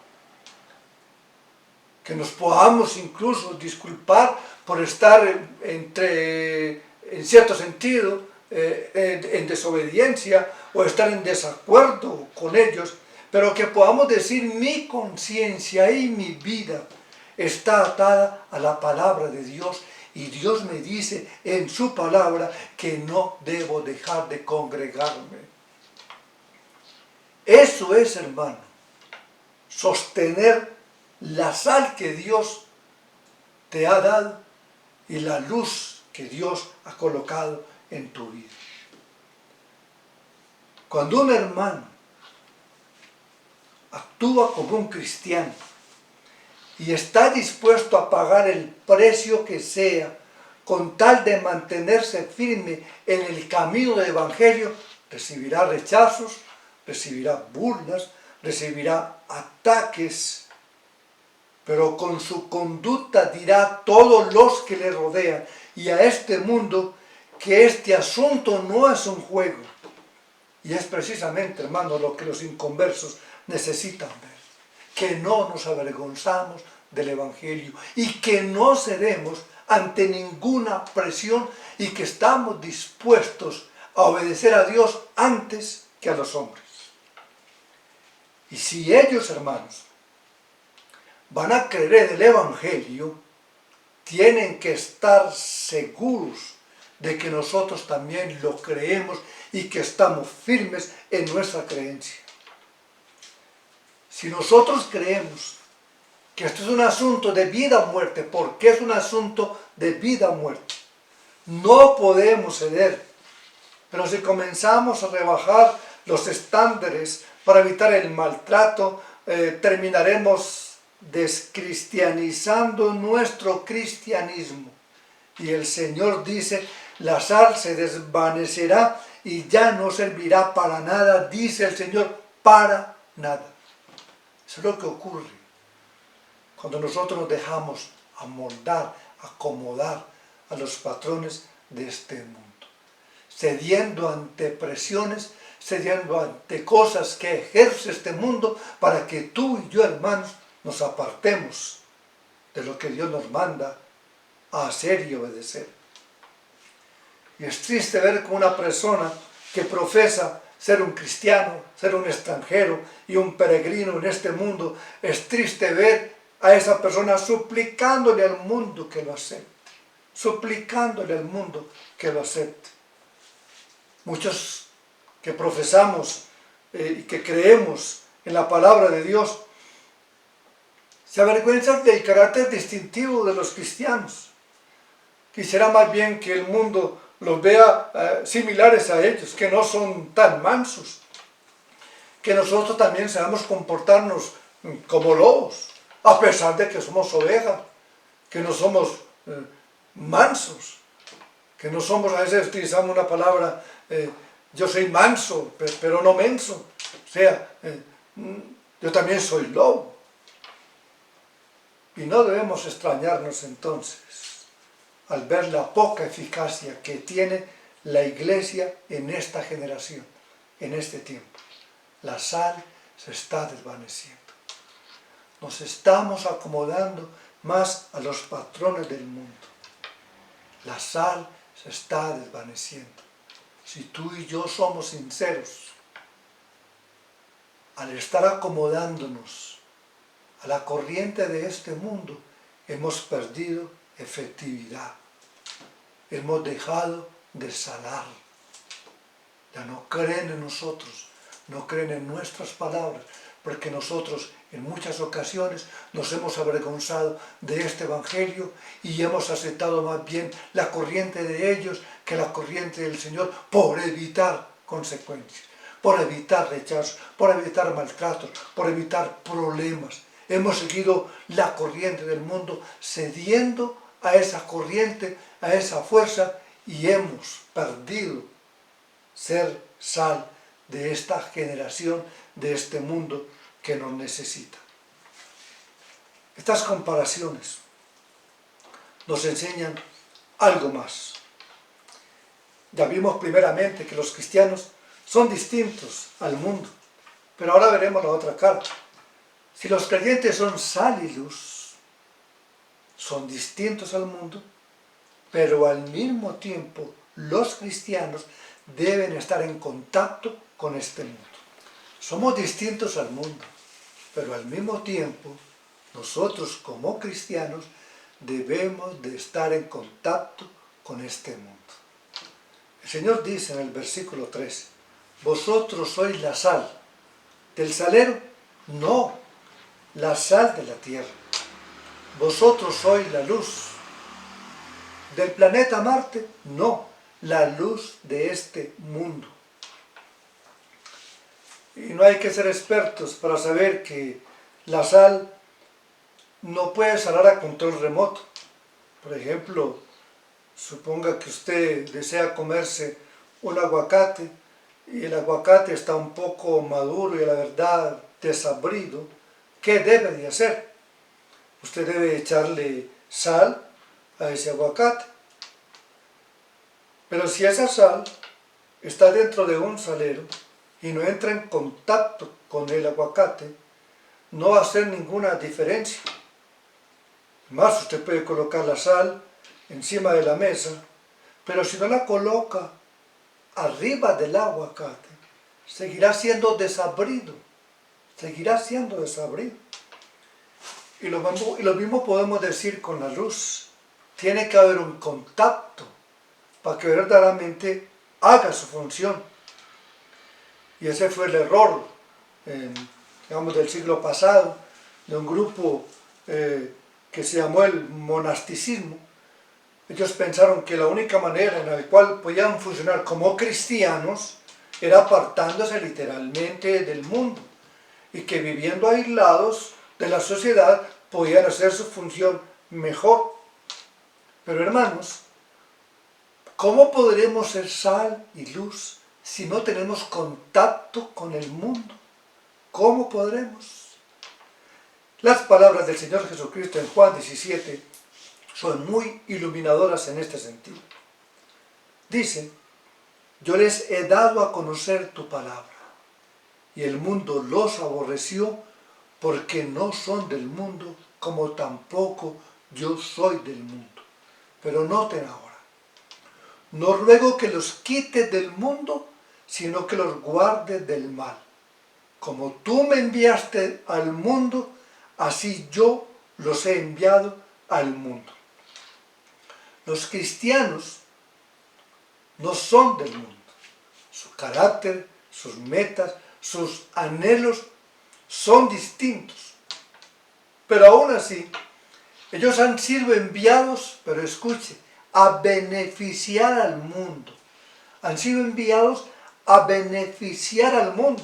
[SPEAKER 1] Que nos podamos incluso disculpar por estar en cierto sentido, en desobediencia, o estar en desacuerdo con ellos, pero que podamos decir: mi conciencia y mi vida está atada a la palabra de Dios, y Dios me dice en su palabra que no debo dejar de congregarme. Eso es, hermano, sostener la sal que Dios te ha dado y la luz que Dios ha colocado en tu vida. Cuando un hermano actúa como un cristiano y está dispuesto a pagar el precio que sea con tal de mantenerse firme en el camino del Evangelio, recibirá rechazos, recibirá burlas, recibirá ataques, pero con su conducta dirá a todos los que le rodean y a este mundo que este asunto no es un juego. Y es precisamente, hermano, lo que los inconversos necesitan ver. Que no nos avergonzamos del Evangelio y que no cedemos ante ninguna presión y que estamos dispuestos a obedecer a Dios antes que a los hombres. Y si ellos, hermanos, van a creer en el Evangelio, tienen que estar seguros de que nosotros también lo creemos y que estamos firmes en nuestra creencia. Si nosotros creemos que esto es un asunto de vida o muerte, porque es un asunto de vida o muerte, no podemos ceder. Pero si comenzamos a rebajar los estándares para evitar el maltrato, terminaremos descristianizando nuestro cristianismo. Y el Señor dice, la sal se desvanecerá y ya no servirá para nada, dice el Señor, para nada. Eso es lo que ocurre cuando nosotros nos dejamos amoldar, acomodar a los patrones de este mundo, cediendo ante presiones, cediendo ante cosas que ejerce este mundo para que tú y yo, hermanos, nos apartemos de lo que Dios nos manda a hacer y obedecer. Y es triste ver como una persona que profesa ser un cristiano, ser un extranjero y un peregrino en este mundo, es triste ver a esa persona suplicándole al mundo que lo acepte, suplicándole al mundo que lo acepte. Muchos que profesamos y que creemos en la palabra de Dios se avergüenzan del carácter distintivo de los cristianos. Quisiera más bien que el mundo los vea similares a ellos, que no son tan mansos, que nosotros también sabemos comportarnos como lobos, a pesar de que somos ovejas, que no somos mansos, que no somos, a veces utilizamos una palabra, yo soy manso, pero no menso, o sea, yo también soy lobo. Y no debemos extrañarnos entonces al ver la poca eficacia que tiene la iglesia en esta generación, en este tiempo. La sal se está desvaneciendo. Nos estamos acomodando más a los patrones del mundo. La sal se está desvaneciendo. Si tú y yo somos sinceros, al estar acomodándonos a la corriente de este mundo, hemos perdido efectividad. Hemos dejado de salar. Ya no creen en nosotros, no creen en nuestras palabras, porque nosotros en muchas ocasiones nos hemos avergonzado de este evangelio y hemos aceptado más bien la corriente de ellos que la corriente del Señor por evitar consecuencias, por evitar rechazos, por evitar maltratos, por evitar problemas. Hemos seguido la corriente del mundo, cediendo a esa corriente, a esa fuerza, y hemos perdido ser sal de esta generación, de este mundo que nos necesita. Estas comparaciones nos enseñan algo más. Ya vimos primeramente que los cristianos son distintos al mundo, pero ahora veremos la otra cara. Si los creyentes son sal y luz, son distintos al mundo, pero al mismo tiempo los cristianos deben estar en contacto con este mundo. Somos distintos al mundo, pero al mismo tiempo nosotros como cristianos debemos de estar en contacto con este mundo. El Señor dice en el versículo 13, vosotros sois la sal. ¿Del salero? No, la sal de la tierra. Vosotros sois la luz. ¿Del planeta Marte? No, la luz de este mundo. Y no hay que ser expertos para saber que la sal no puede salar a control remoto. Por ejemplo, suponga que usted desea comerse un aguacate y el aguacate está un poco maduro y a la verdad desabrido. ¿Qué debe de hacer? Usted debe echarle sal a ese aguacate. Pero si esa sal está dentro de un salero y no entra en contacto con el aguacate, no va a hacer ninguna diferencia. Más, usted puede colocar la sal encima de la mesa, pero si no la coloca arriba del aguacate, seguirá siendo desabrido, seguirá siendo desabrido. Y lo mismo podemos decir con la luz. Tiene que haber un contacto para que verdaderamente haga su función. Y ese fue el error, digamos, del siglo pasado, de un grupo que se llamó el monasticismo. Ellos pensaron que la única manera en la cual podían funcionar como cristianos era apartándose literalmente del mundo, y que viviendo aislados de la sociedad podían hacer su función mejor. Pero hermanos, ¿cómo podremos ser sal y luz si no tenemos contacto con el mundo? ¿Cómo podremos? Las palabras del Señor Jesucristo en Juan 17 son muy iluminadoras en este sentido. Dice: yo les he dado a conocer tu palabra, y el mundo los aborreció, porque no son del mundo, como tampoco yo soy del mundo. Pero noten ahora, no ruego que los quites del mundo, sino que los guardes del mal. Como tú me enviaste al mundo, así yo los he enviado al mundo. Los cristianos no son del mundo. Su carácter, sus metas, sus anhelos son distintos. Pero aún así, ellos han sido enviados, pero escuche, a beneficiar al mundo. Han sido enviados a beneficiar al mundo.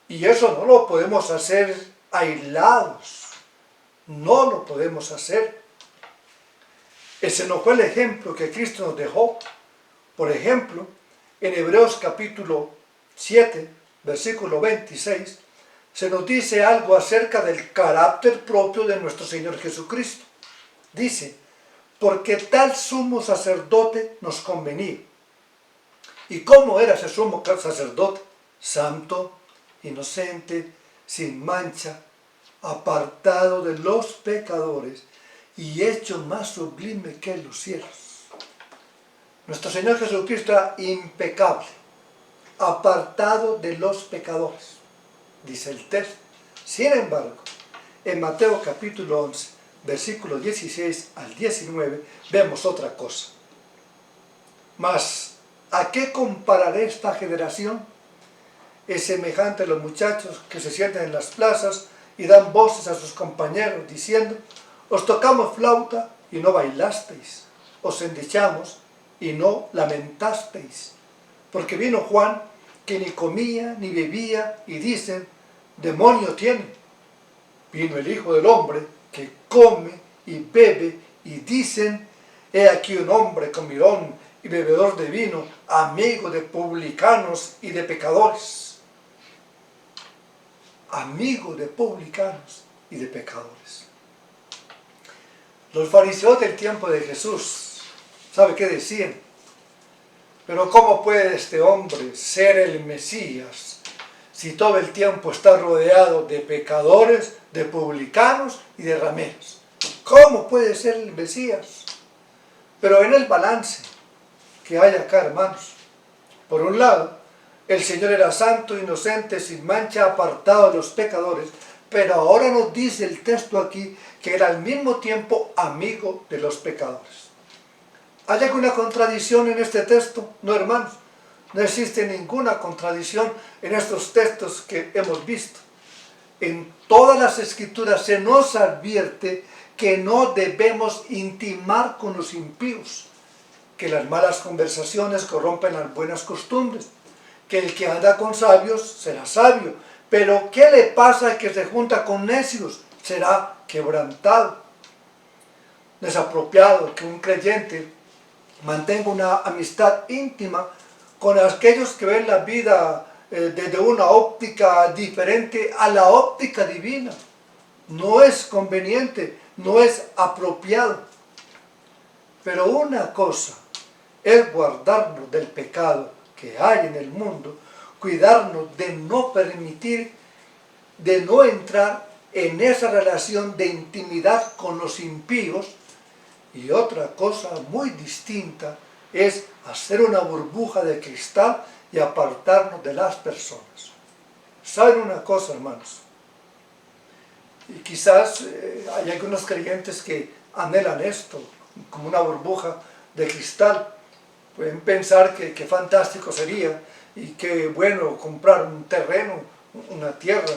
[SPEAKER 1] Y eso no lo podemos hacer aislados. No lo podemos hacer. Ese no fue el ejemplo que Cristo nos dejó. Por ejemplo, en Hebreos capítulo 7, versículo 26, se nos dice algo acerca del carácter propio de nuestro Señor Jesucristo. Dice: porque tal sumo sacerdote nos convenía. ¿Y cómo era ese sumo sacerdote? Santo, inocente, sin mancha, apartado de los pecadores y hecho más sublime que los cielos. Nuestro Señor Jesucristo era impecable, apartado de los pecadores, dice el texto. Sin embargo, en Mateo capítulo 11, versículos 16 al 19, vemos otra cosa. Mas, ¿a qué compararé esta generación? Es semejante a los muchachos que se sientan en las plazas y dan voces a sus compañeros, diciendo: os tocamos flauta y no bailasteis, os endechamos y no lamentasteis. Porque vino Juan, que ni comía ni bebía, y dicen: demonio tiene. Vino el Hijo del Hombre, que come y bebe, y dicen: he aquí un hombre comilón y bebedor de vino, amigo de publicanos y de pecadores. Amigo de publicanos y de pecadores. Los fariseos del tiempo de Jesús, ¿sabe qué decían? Pero ¿cómo puede este hombre ser el Mesías si todo el tiempo está rodeado de pecadores, de publicanos y de rameros? ¿Cómo puede ser el Mesías? Pero en el balance que hay acá, hermanos, por un lado, el Señor era santo, inocente, sin mancha, apartado de los pecadores, pero ahora nos dice el texto aquí que era al mismo tiempo amigo de los pecadores. ¿Hay alguna contradicción en este texto? No, hermanos, no existe ninguna contradicción en estos textos que hemos visto. En todas las Escrituras se nos advierte que no debemos intimar con los impíos, que las malas conversaciones corrompen las buenas costumbres, que el que anda con sabios será sabio, pero ¿qué le pasa al que se junta con necios? Será quebrantado. Desapropiado que un creyente mantenga una amistad íntima con aquellos que ven la vida desde una óptica diferente a la óptica divina. No es conveniente, no es apropiado. Pero una cosa es guardarnos del pecado que hay en el mundo, cuidarnos de no permitir, de no entrar en esa relación de intimidad con los impíos, Y otra cosa muy distinta es hacer una burbuja de cristal y apartarnos de las personas. ¿Saben una cosa, hermanos? Y quizás hay algunos creyentes que anhelan esto, como una burbuja de cristal. Pueden pensar que fantástico sería y que bueno comprar un terreno, una tierra,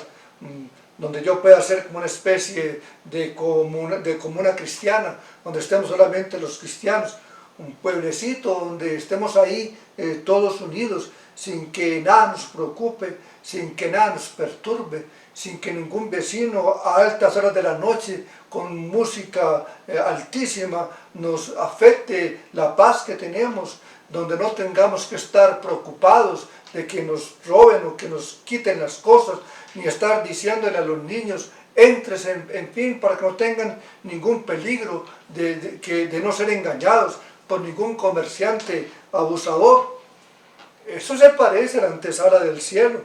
[SPEAKER 1] donde yo pueda hacer como una especie de comuna cristiana, donde estemos solamente los cristianos, un pueblecito donde estemos ahí todos unidos, sin que nada nos preocupe, sin que nada nos perturbe, sin que ningún vecino a altas horas de la noche con música altísima nos afecte la paz que tenemos, donde no tengamos que estar preocupados de que nos roben o que nos quiten las cosas, ni estar diciéndole a los niños, entres en fin, para que no tengan ningún peligro de no ser engañados por ningún comerciante abusador. Eso se parece a la antesala del cielo.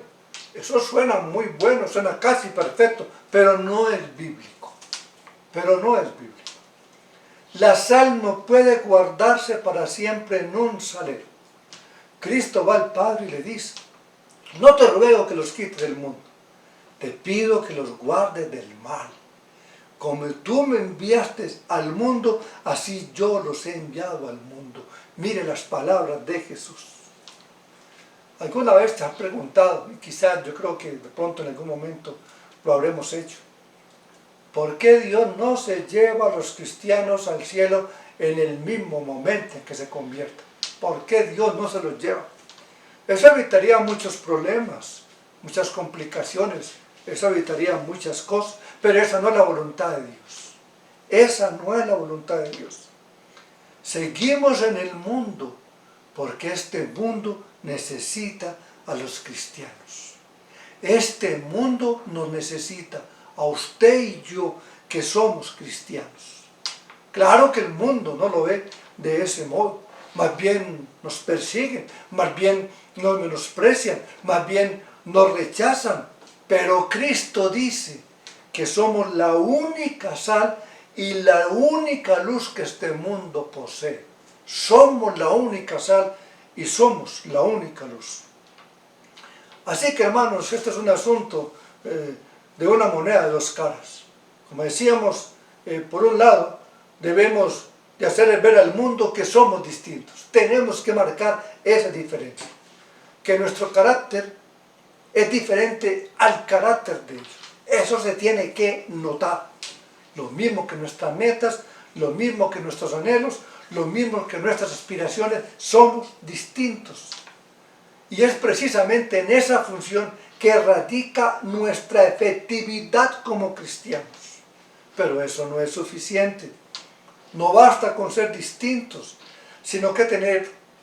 [SPEAKER 1] Eso suena muy bueno, suena casi perfecto, pero no es bíblico. Pero no es bíblico. La sal no puede guardarse para siempre en un salero. Cristo va al Padre y le dice, no te ruego que los quites del mundo, te pido que los guardes del mal. Como tú me enviaste al mundo, así yo los he enviado al mundo. Mire las palabras de Jesús. ¿Alguna vez te has preguntado, y quizás yo creo que de pronto en algún momento lo habremos hecho, ¿por qué Dios no se lleva a los cristianos al cielo en el mismo momento en que se conviertan? ¿Por qué Dios no se los lleva? Eso evitaría muchos problemas, muchas complicaciones, eso evitaría muchas cosas, pero esa no es la voluntad de Dios. Esa no es la voluntad de Dios. Seguimos en el mundo porque este mundo necesita a los cristianos. Este mundo nos necesita a usted y yo, que somos cristianos. Claro que el mundo no lo ve de ese modo, más bien nos persiguen, más bien nos menosprecian, más bien nos rechazan, pero Cristo dice que somos la única sal y la única luz que este mundo posee. Somos la única sal y somos la única luz. Así que, hermanos, este es un asunto de una moneda de dos caras. Como decíamos, por un lado, debemos de hacerles ver al mundo que somos distintos. Tenemos que marcar esa diferencia. Que nuestro carácter es diferente al carácter de ellos. Eso se tiene que notar. Lo mismo que nuestras metas, lo mismo que nuestros anhelos, lo mismo que nuestras aspiraciones, somos distintos. Y es precisamente en esa función que radica nuestra efectividad como cristianos. Pero eso no es suficiente. No basta con ser distintos, sino que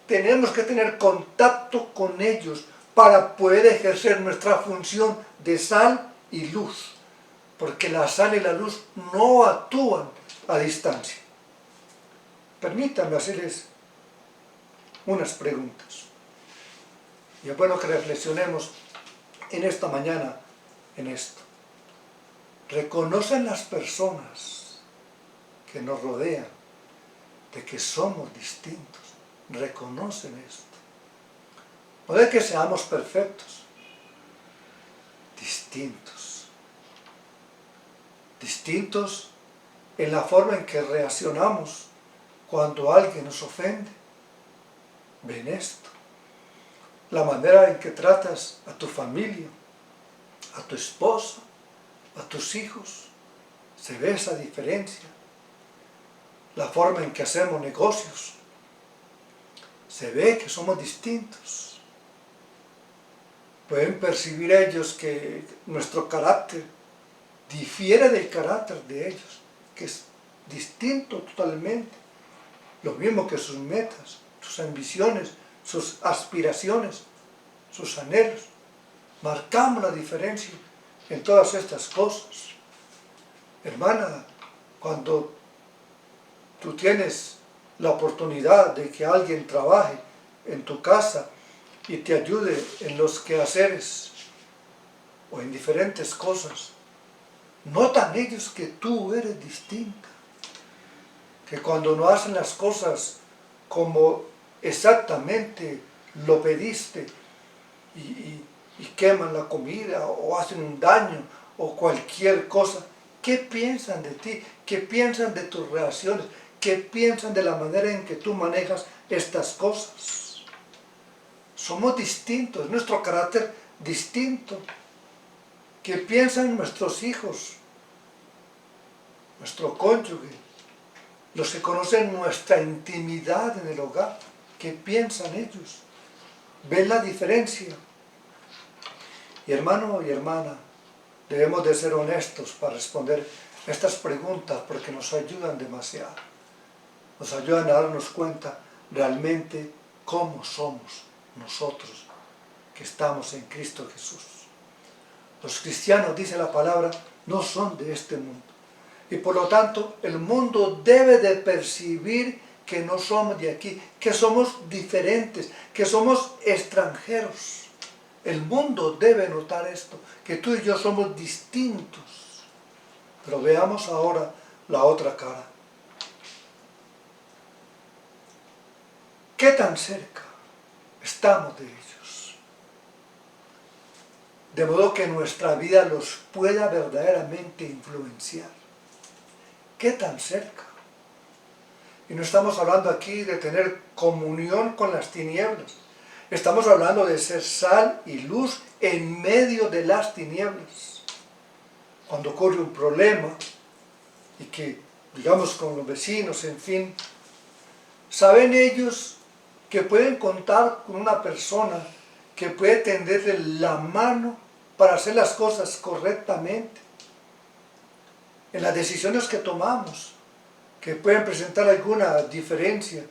[SPEAKER 1] tenemos que tener contacto con ellos para poder ejercer nuestra función de sal y luz. Porque la sal y la luz no actúan a distancia. Permítanme hacerles unas preguntas. Y es bueno que reflexionemos en esta mañana en esto. ¿Reconocen las personas que nos rodean de que somos distintos? ¿Reconocen esto? No de que seamos perfectos, distintos. Distintos en la forma en que reaccionamos cuando alguien nos ofende. ¿Ven esto? La manera en que tratas a tu familia, a tu esposa, a tus hijos, se ve esa diferencia. La forma en que hacemos negocios, se ve que somos distintos. Pueden percibir ellos que nuestro carácter difiere del carácter de ellos, que es distinto totalmente. Lo mismo que sus metas, sus ambiciones, sus aspiraciones, sus anhelos. Marcamos la diferencia en todas estas cosas. Hermana, cuando tú tienes la oportunidad de que alguien trabaje en tu casa y te ayude en los quehaceres o en diferentes cosas, notan ellos que tú eres distinta, que cuando no hacen las cosas como exactamente lo pediste y queman la comida o hacen un daño o cualquier cosa, ¿qué piensan de ti? ¿Qué piensan de tus relaciones? ¿Qué piensan de la manera en que tú manejas estas cosas? Somos distintos, es nuestro carácter distinto. ¿Qué piensan nuestros hijos, nuestro cónyuge, los que conocen nuestra intimidad en el hogar? ¿Qué piensan ellos? ¿Ven la diferencia? Y hermano y hermana, debemos de ser honestos para responder estas preguntas porque nos ayudan demasiado. Nos ayudan a darnos cuenta realmente cómo somos nosotros que estamos en Cristo Jesús. Los cristianos, dice la palabra, no son de este mundo. Y por lo tanto, el mundo debe de percibir que no somos de aquí, que somos diferentes, que somos extranjeros. El mundo debe notar esto, que tú y yo somos distintos. Pero veamos ahora la otra cara. ¿Qué tan cerca estamos de ellos? De modo que nuestra vida los pueda verdaderamente influenciar. ¿Qué tan cerca? Y no estamos hablando aquí de tener comunión con las tinieblas. Estamos hablando de ser sal y luz en medio de las tinieblas. Cuando ocurre un problema y que, digamos, con los vecinos, en fin, saben ellos que pueden contar con una persona que puede tenderle la mano para hacer las cosas correctamente. En las decisiones que tomamos, que pueden presentar alguna diferencia,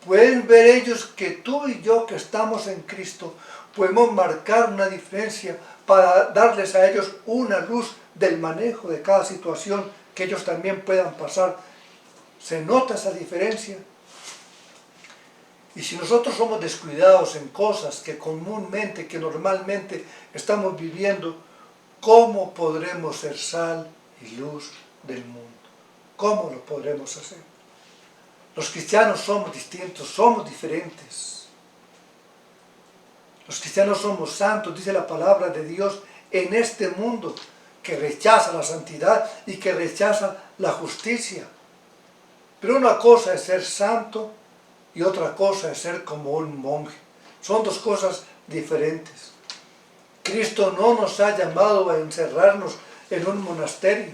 [SPEAKER 1] pueden ver ellos que tú y yo que estamos en Cristo podemos marcar una diferencia para darles a ellos una luz del manejo de cada situación que ellos también puedan pasar. ¿Se nota esa diferencia? Y si nosotros somos descuidados en cosas que comúnmente, que normalmente estamos viviendo, ¿cómo podremos ser sal y luz del mundo? ¿Cómo lo podremos hacer? Los cristianos somos distintos, somos diferentes. Los cristianos somos santos, dice la palabra de Dios, en este mundo que rechaza la santidad y que rechaza la justicia. Pero una cosa es ser santo y otra cosa es ser como un monje. Son dos cosas diferentes. Cristo no nos ha llamado a encerrarnos en un monasterio,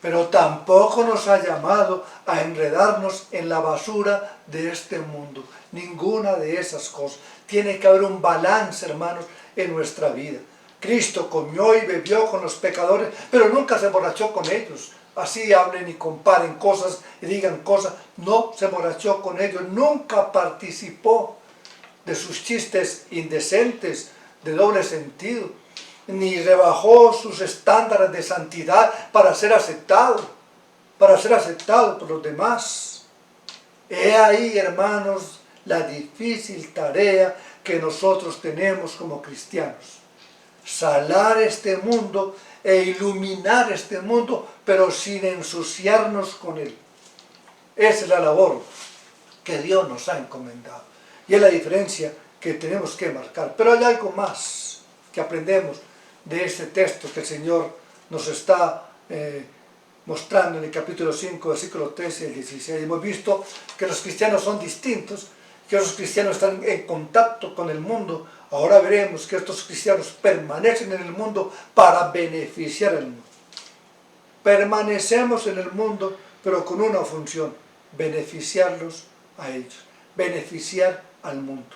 [SPEAKER 1] pero tampoco nos ha llamado a enredarnos en la basura de este mundo. Ninguna de esas cosas. Tiene que haber un balance, hermanos, en nuestra vida. Cristo comió y bebió con los pecadores, pero nunca se emborrachó con ellos. Así hablen y comparen cosas y digan cosas. No se emborrachó con ellos, nunca participó de sus chistes indecentes, de doble sentido, ni rebajó sus estándares de santidad para ser aceptado por los demás. He ahí, hermanos, la difícil tarea que nosotros tenemos como cristianos. Salar este mundo e iluminar este mundo, pero sin ensuciarnos con él. Esa es la labor que Dios nos ha encomendado. Y es la diferencia que tenemos que marcar. Pero hay algo más que aprendemos de este texto que el Señor nos está mostrando en el capítulo 5, versículos 13 y 16. Hemos visto que los cristianos son distintos, que los cristianos están en contacto con el mundo. Ahora veremos que estos cristianos permanecen en el mundo para beneficiar al mundo. Permanecemos en el mundo, pero con una función: beneficiarlos a ellos, beneficiar al mundo.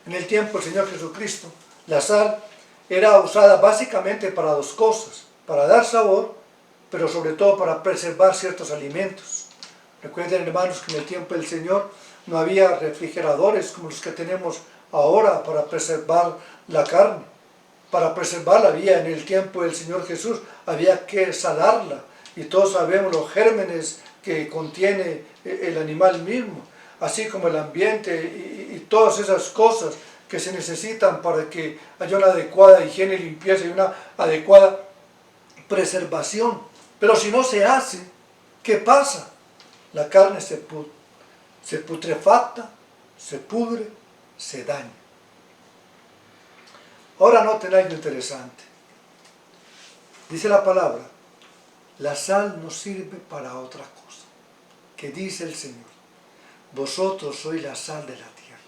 [SPEAKER 1] En el tiempo del Señor Jesucristo, la sal era usada básicamente para dos cosas: para dar sabor, pero sobre todo para preservar ciertos alimentos. Recuerden, hermanos, que en el tiempo del Señor no había refrigeradores como los que tenemos ahora para preservar la carne. Para preservarla había, en el tiempo del Señor Jesús, había que salarla. Y todos sabemos los gérmenes que contiene el animal mismo, así como el ambiente y todas esas cosas que se necesitan para que haya una adecuada higiene y limpieza y una adecuada preservación. Pero si no se hace, ¿Qué pasa? La carne se putrefacta, se pudre, se daña. Ahora noten algo interesante. Dice la palabra, la sal no sirve para otra cosa. Que dice el Señor, vosotros sois la sal de la tierra.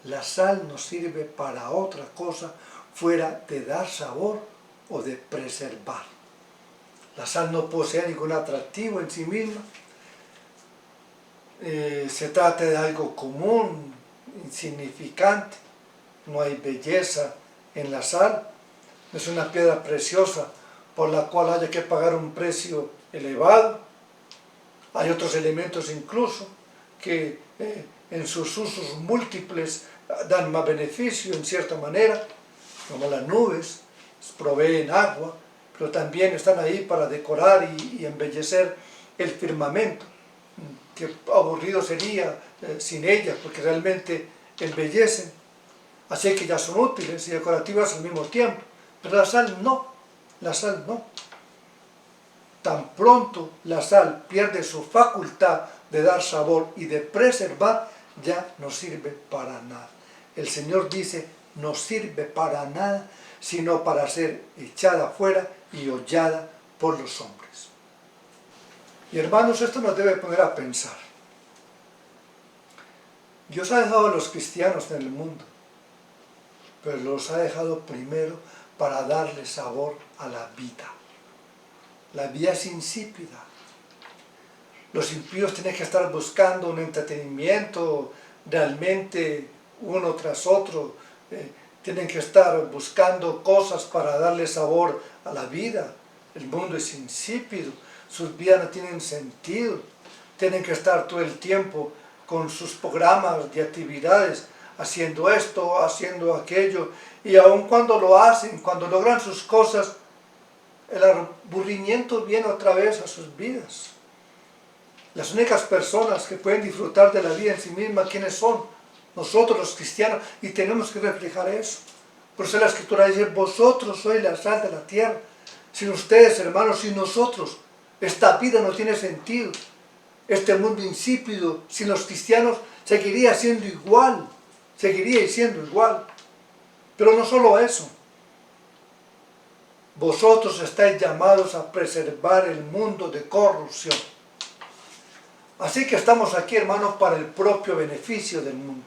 [SPEAKER 1] La sal no sirve para otra cosa fuera de dar sabor o de preservar. La sal no posee ningún atractivo en sí misma. Se trata de algo común, insignificante. No hay belleza en la sal. No es una piedra preciosa por la cual haya que pagar un precio elevado. Hay otros elementos incluso que en sus usos múltiples dan más beneficio en cierta manera, como las nubes, proveen agua, pero también están ahí para decorar y embellecer el firmamento. Qué aburrido sería sin ellas, porque realmente embellecen. Así que ya son útiles y decorativas al mismo tiempo. Pero la sal no, la sal no. Tan pronto la sal pierde su facultad de dar sabor y de preservar, ya no sirve para nada. El Señor dice, no sirve para nada, sino para ser echada fuera y hollada por los hombres. Y hermanos, esto nos debe poner a pensar. Dios ha dejado a los cristianos en el mundo, pero los ha dejado primero para darle sabor a la vida. La vida es insípida. Los impíos tienen que estar buscando un entretenimiento realmente uno tras otro. Tienen que estar buscando cosas para darle sabor a la vida. El mundo es insípido. Sus vidas no tienen sentido. Tienen que estar todo el tiempo con sus programas de actividades, haciendo esto, haciendo aquello. Y aun cuando lo hacen, cuando logran sus cosas, el aburrimiento viene otra vez a sus vidas. Las únicas personas que pueden disfrutar de la vida en sí misma, ¿quiénes son? Nosotros los cristianos, y tenemos que reflejar eso. Por eso la Escritura dice, vosotros sois la sal de la tierra. Sin ustedes, hermanos, sin nosotros, esta vida no tiene sentido. Este mundo insípido, sin los cristianos, seguiría siendo igual. Seguiría siendo igual. Pero no solo eso. Vosotros estáis llamados a preservar el mundo de corrupción. Así que estamos aquí, hermanos, para el propio beneficio del mundo.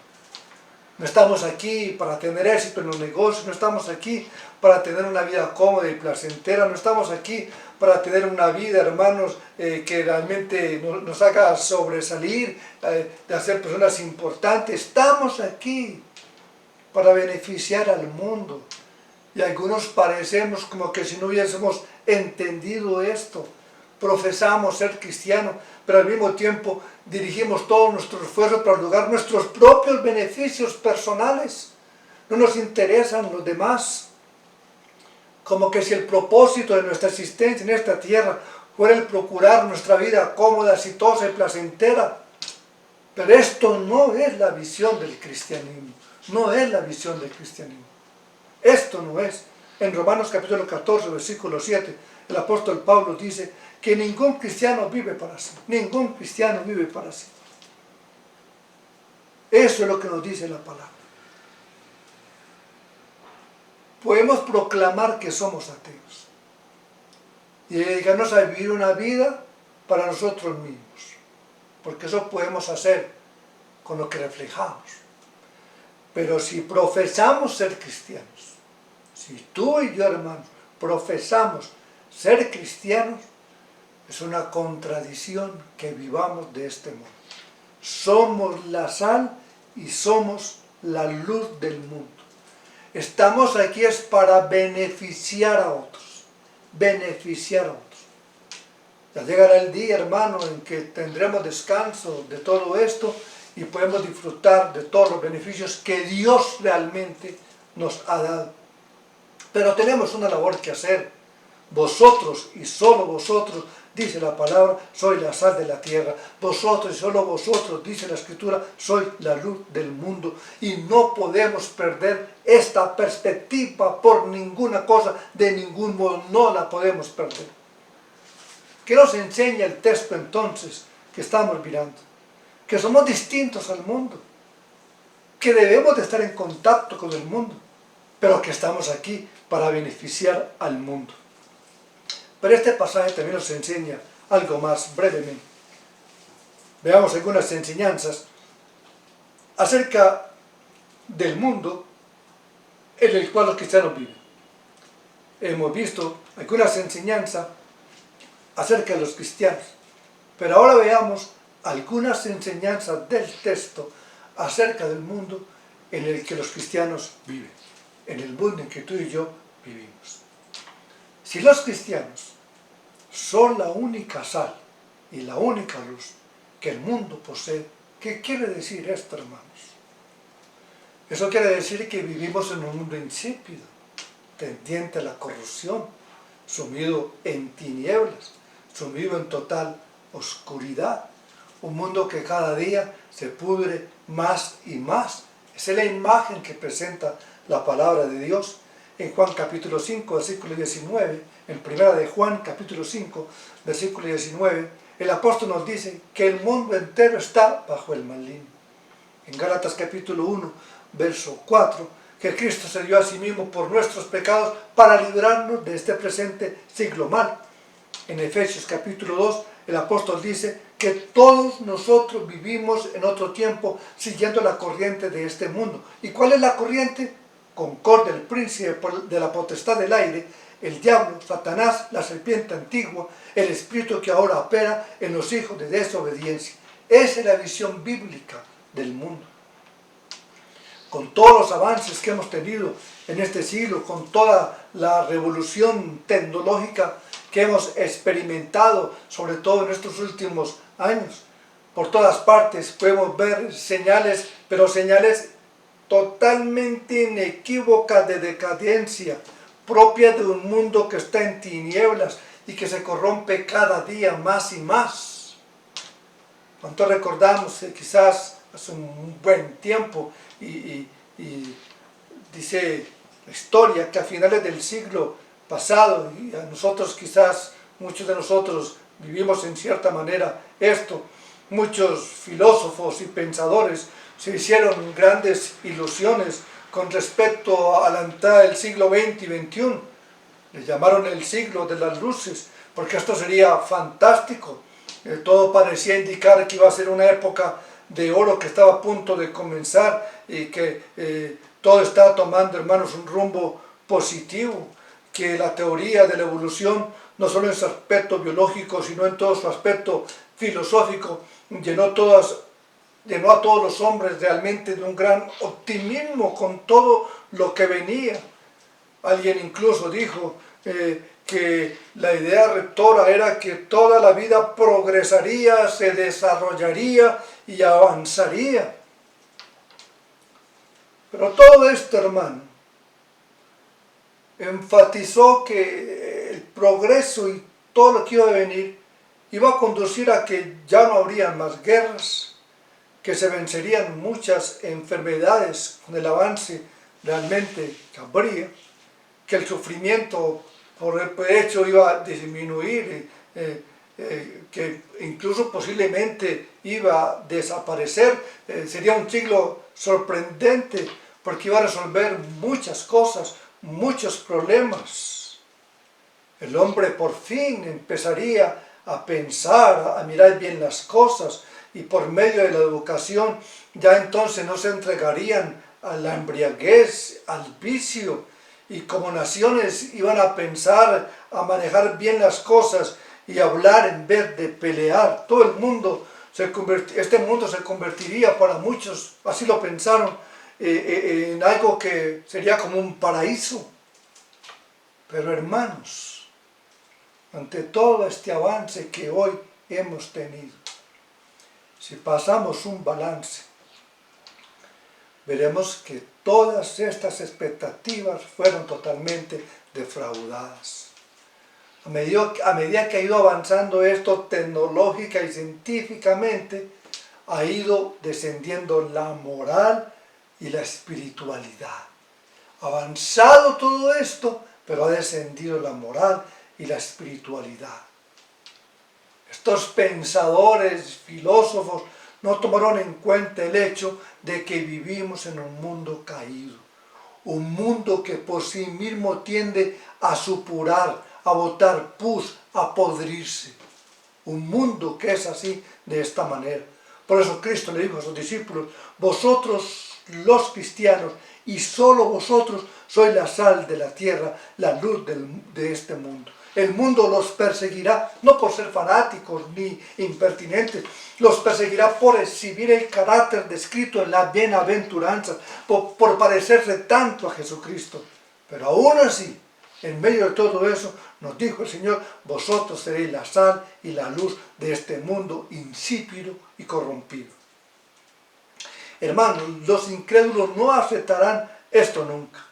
[SPEAKER 1] No estamos aquí para tener éxito en los negocios, no estamos aquí para tener una vida cómoda y placentera, no estamos aquí para tener una vida, hermanos, que realmente nos haga sobresalir, de hacer personas importantes. Estamos aquí para beneficiar al mundo. Y algunos parecemos como que si no hubiésemos entendido esto. Profesamos ser cristianos, pero al mismo tiempo dirigimos todo nuestro esfuerzo para lograr nuestros propios beneficios personales. No nos interesan los demás. Como que si el propósito de nuestra existencia en esta tierra fuera el procurar nuestra vida cómoda, exitosa y placentera. Pero esto no es la visión del cristianismo. No es la visión del cristianismo. Esto no es. En Romanos capítulo 14, versículo 7, el apóstol Pablo dice que ningún cristiano vive para sí. Ningún cristiano vive para sí. Eso es lo que nos dice la palabra. Podemos proclamar que somos ateos y dedicarnos a vivir una vida para nosotros mismos, porque eso podemos hacer con lo que reflejamos. Pero si profesamos ser cristianos, si tú y yo, hermanos, profesamos ser cristianos, es una contradicción que vivamos de este modo. Somos la sal y somos la luz del mundo. Estamos aquí es para beneficiar a otros. Beneficiar a otros. Ya llegará el día, hermano, en que tendremos descanso de todo esto y podemos disfrutar de todos los beneficios que Dios realmente nos ha dado. Pero tenemos una labor que hacer. Vosotros y solo vosotros, dice la palabra, sois la sal de la tierra. Vosotros y solo vosotros, dice la Escritura, sois la luz del mundo. Y no podemos perder esta perspectiva por ninguna cosa, de ningún modo, no la podemos perder. ¿Qué nos enseña el texto entonces que estamos mirando? Que somos distintos al mundo, que debemos de estar en contacto con el mundo, pero que estamos aquí para beneficiar al mundo. Pero este pasaje también nos enseña algo más brevemente. Veamos algunas enseñanzas acerca del mundo en el cual los cristianos viven. Hemos visto algunas enseñanzas acerca de los cristianos, pero ahora veamos algunas enseñanzas del texto acerca del mundo en el que los cristianos viven, en el mundo en que tú y yo vivimos. Si los cristianos son la única sal y la única luz que el mundo posee, ¿qué quiere decir esto, hermanos? Eso quiere decir que vivimos en un mundo insípido, tendiente a la corrupción, sumido en tinieblas, sumido en total oscuridad, un mundo que cada día se pudre más y más. Esa es la imagen que presenta la palabra de Dios en Juan capítulo 5, versículo 19, en primera de Juan capítulo 5, versículo 19, el apóstol nos dice que el mundo entero está bajo el maligno. En Gálatas capítulo 1, verso 4, que Cristo se dio a sí mismo por nuestros pecados para librarnos de este presente siglo mal. En Efesios capítulo 2, el apóstol dice que todos nosotros vivimos en otro tiempo siguiendo la corriente de este mundo. ¿Y cuál es la corriente? Concordia, el príncipe de la potestad del aire, el diablo, Satanás, la serpiente antigua, el espíritu que ahora opera en los hijos de desobediencia. Esa es la visión bíblica del mundo. Con todos los avances que hemos tenido en este siglo, con toda la revolución tecnológica que hemos experimentado, sobre todo en estos últimos años, por todas partes podemos ver señales, pero señales totalmente inequívocas de decadencia, propia de un mundo que está en tinieblas y que se corrompe cada día más y más. ¿Cuánto recordamos que quizás hace un buen tiempo y dice la historia que a finales del siglo pasado, y a nosotros quizás, muchos de nosotros vivimos en cierta manera esto, muchos filósofos y pensadores se hicieron grandes ilusiones con respecto a la entrada del siglo XX y XXI. Le llamaron el siglo de las luces, porque esto sería fantástico. Todo parecía indicar que iba a ser una época de oro que estaba a punto de comenzar y que todo estaba tomando, hermanos, un rumbo positivo, que la teoría de la evolución, no solo en su aspecto biológico, sino en todo su aspecto filosófico, llenó a todos los hombres realmente de un gran optimismo con todo lo que venía. Alguien incluso dijo que la idea rectora era que toda la vida progresaría, se desarrollaría y avanzaría. Pero todo esto, hermano, enfatizó que el progreso y todo lo que iba a venir iba a conducir a que ya no habría más guerras, que se vencerían muchas enfermedades con el avance realmente que habría, que el sufrimiento por el hecho iba a disminuir, que incluso posiblemente iba a desaparecer. Sería un siglo sorprendente porque iba a resolver muchas cosas, muchos problemas. El hombre por fin empezaría a pensar, a mirar bien las cosas, y por medio de la educación ya entonces no se entregarían a la embriaguez, al vicio, y como naciones iban a pensar, a manejar bien las cosas y hablar en vez de pelear. Todo el mundo, este mundo se convertiría para muchos, así lo pensaron, en algo que sería como un paraíso. Pero hermanos, ante todo este avance que hoy hemos tenido, si pasamos un balance, veremos que todas estas expectativas fueron totalmente defraudadas. A medida que ha ido avanzando esto tecnológica y científicamente, ha ido descendiendo la moral y la espiritualidad. Avanzado todo esto, pero ha descendido la moral y la espiritualidad. Estos pensadores, filósofos, no tomaron en cuenta el hecho de que vivimos en un mundo caído. Un mundo que por sí mismo tiende a supurar, a botar pus, a podrirse. Un mundo que es así, de esta manera. Por eso Cristo le dijo a sus discípulos, vosotros los cristianos, y solo vosotros sois la sal de la tierra, la luz de este mundo. El mundo los perseguirá, no por ser fanáticos ni impertinentes, los perseguirá por exhibir el carácter descrito en la bienaventuranza, por parecerse tanto a Jesucristo. Pero aún así, en medio de todo eso, nos dijo el Señor, vosotros seréis la sal y la luz de este mundo insípido y corrompido. Hermanos, los incrédulos no aceptarán esto nunca.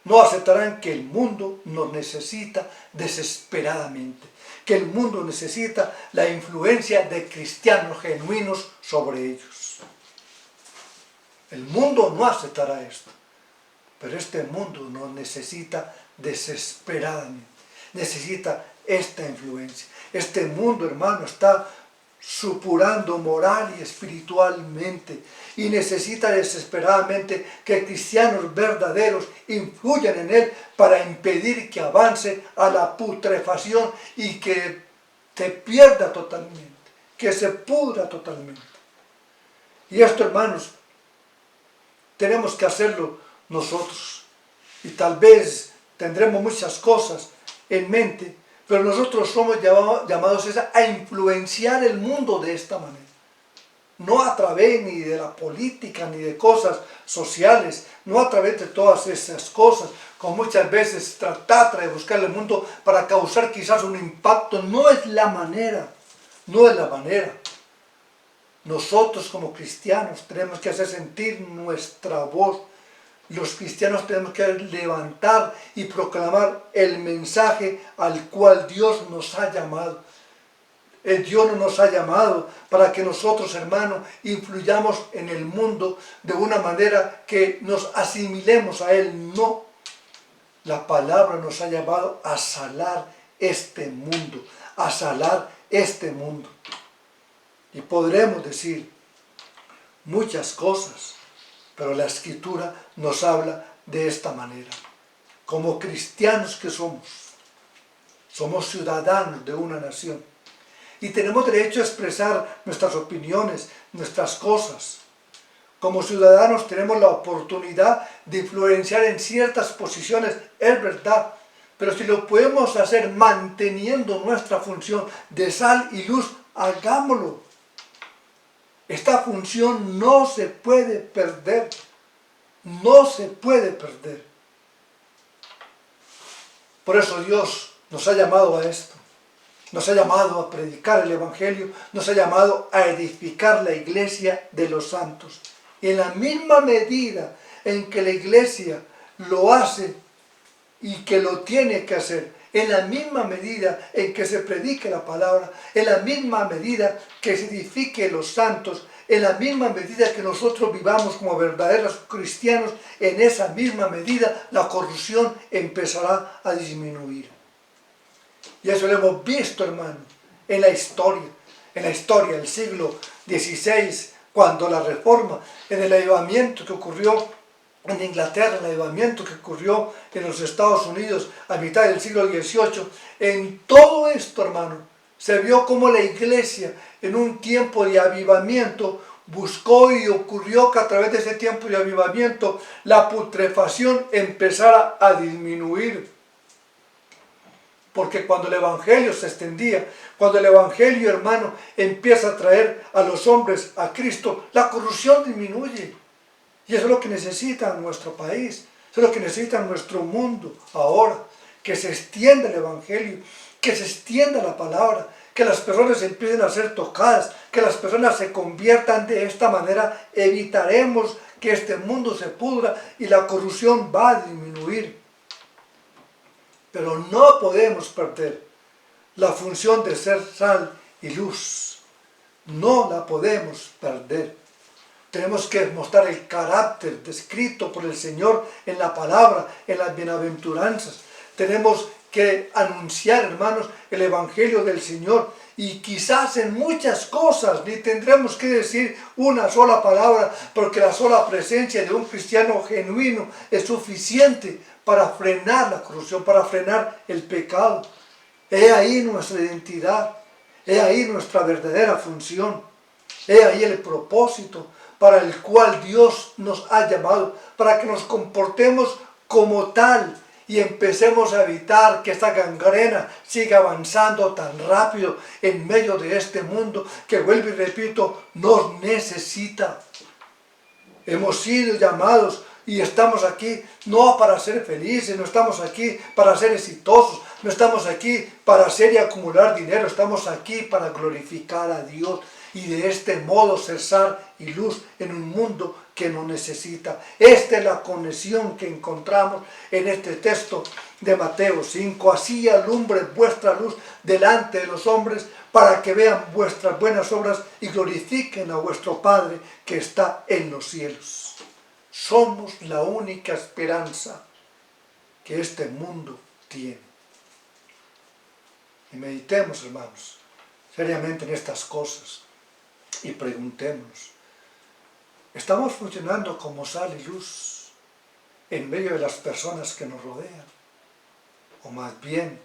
[SPEAKER 1] No aceptarán que el mundo nos necesita desesperadamente, que el mundo necesita la influencia de cristianos genuinos sobre ellos. El mundo no aceptará esto, pero este mundo nos necesita desesperadamente, necesita esta influencia. Este mundo, hermano, está supurando moral y espiritualmente y necesita desesperadamente que cristianos verdaderos influyan en él para impedir que avance a la putrefacción y que se pierda totalmente, que se pudra totalmente. Y esto, hermanos, tenemos que hacerlo nosotros. Y tal vez tendremos muchas cosas en mente, pero nosotros somos llamados a influenciar el mundo de esta manera. No a través ni de la política, ni de cosas sociales, no a través de todas esas cosas, como muchas veces trata de buscar el mundo para causar quizás un impacto. No es la manera, no es la manera. Nosotros como cristianos tenemos que hacer sentir nuestra voz. Los cristianos tenemos que levantar y proclamar el mensaje al cual Dios nos ha llamado. Dios no nos ha llamado para que nosotros, hermanos, influyamos en el mundo de una manera que nos asimilemos a Él. No. La palabra nos ha llamado a salar este mundo, a salar este mundo. Y podremos decir muchas cosas, pero la Escritura nos habla de esta manera. Como cristianos que somos ciudadanos de una nación. Y tenemos derecho a expresar nuestras opiniones, nuestras cosas. Como ciudadanos tenemos la oportunidad de influenciar en ciertas posiciones, es verdad. Pero si lo podemos hacer manteniendo nuestra función de sal y luz, hagámoslo. Esta función no se puede perder. No se puede perder. Por eso Dios nos ha llamado a esto. Nos ha llamado a predicar el Evangelio. Nos ha llamado a edificar la iglesia de los santos. Y en la misma medida en que la iglesia lo hace y que lo tiene que hacer, en la misma medida en que se predique la palabra, en la misma medida que se edifique los santos, en la misma medida que nosotros vivamos como verdaderos cristianos, en esa misma medida la corrupción empezará a disminuir. Y eso lo hemos visto, hermano, en la historia del siglo XVI, cuando la reforma, en el avivamiento que ocurrió en Inglaterra, el avivamiento que ocurrió en los Estados Unidos a mitad del siglo XVIII, en todo esto, hermano, se vio como la iglesia en un tiempo de avivamiento buscó y ocurrió que a través de ese tiempo de avivamiento la putrefacción empezara a disminuir. Porque cuando el Evangelio se extendía, cuando el Evangelio, hermano, empieza a traer a los hombres a Cristo, la corrupción disminuye. Y eso es lo que necesita nuestro país, eso es lo que necesita nuestro mundo ahora, que se extienda el Evangelio, que se extienda la palabra, que las personas empiecen a ser tocadas, que las personas se conviertan de esta manera. Evitaremos que este mundo se pudra y la corrupción va a disminuir. Pero no podemos perder la función de ser sal y luz. No la podemos perder. Tenemos que mostrar el carácter descrito por el Señor en la palabra, en las bienaventuranzas. Tenemos que anunciar, hermanos, el Evangelio del Señor y quizás en muchas cosas ni tendremos que decir una sola palabra, porque la sola presencia de un cristiano genuino es suficiente para frenar la corrupción, para frenar el pecado. He ahí nuestra identidad, he ahí nuestra verdadera función, he ahí el propósito para el cual Dios nos ha llamado, para que nos comportemos como tal y empecemos a evitar que esta gangrena siga avanzando tan rápido en medio de este mundo que, vuelvo y repito, nos necesita. Hemos sido llamados y estamos aquí no para ser felices, no estamos aquí para ser exitosos, no estamos aquí para hacer y acumular dinero, estamos aquí para glorificar a Dios y de este modo ser sal y luz en un mundo que nos necesita. Esta es la conexión que encontramos en este texto de Mateo 5. Así alumbre vuestra luz delante de los hombres para que vean vuestras buenas obras y glorifiquen a vuestro Padre que está en los cielos. Somos la única esperanza que este mundo tiene. Y meditemos, hermanos, seriamente en estas cosas y preguntémonos, ¿estamos funcionando como sal y luz en medio de las personas que nos rodean? O más bien,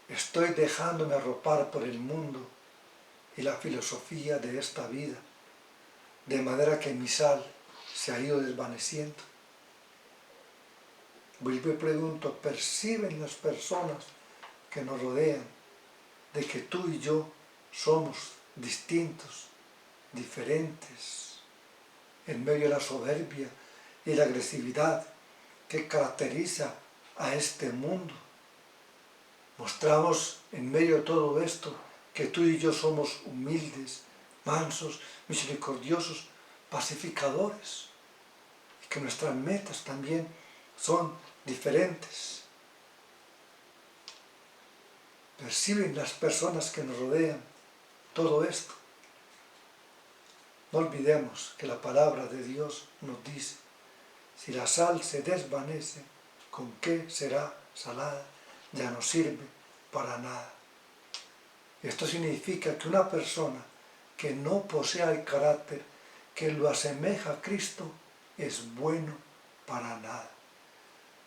[SPEAKER 1] estoy dejándome arropar por el mundo y la filosofía de esta vida, de manera que mi sal se ha ido desvaneciendo. Vuelvo y pregunto, ¿perciben las personas que nos rodean de que tú y yo somos distintos, diferentes, en medio de la soberbia y la agresividad que caracteriza a este mundo? Mostramos en medio de todo esto que tú y yo somos humildes, mansos, misericordiosos, pacificadores, y que nuestras metas también son diferentes. ¿Perciben las personas que nos rodean todo esto? No olvidemos que la palabra de Dios nos dice, si la sal se desvanece, ¿con qué será salada? Ya no sirve para nada. Esto significa que una persona que no posea el carácter que lo asemeja a Cristo es bueno para nada.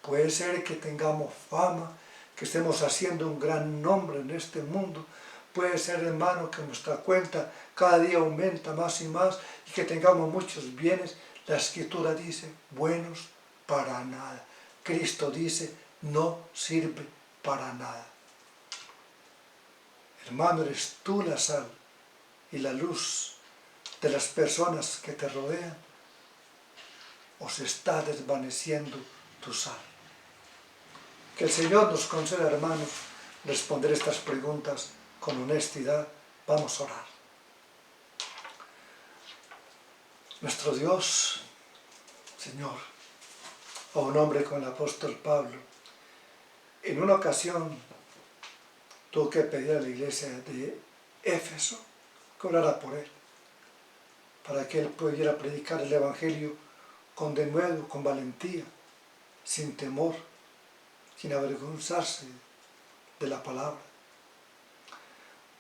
[SPEAKER 1] Puede ser que tengamos fama, que estemos haciendo un gran nombre en este mundo. Puede ser, hermano, que nuestra cuenta cada día aumenta más y más y que tengamos muchos bienes. La Escritura dice, buenos para nada. Cristo dice, no sirve para nada. Hermano, eres tú la sal y la luz de las personas que te rodean, o se está desvaneciendo tu sal. Que el Señor nos conceda, hermanos, responder estas preguntas con honestidad. Vamos a orar. Nuestro Dios, Señor, a un hombre como el apóstol Pablo, en una ocasión tuvo que pedir a la iglesia de Éfeso que orara por él, para que él pudiera predicar el Evangelio con denuedo, con valentía, sin temor, sin avergonzarse de la palabra.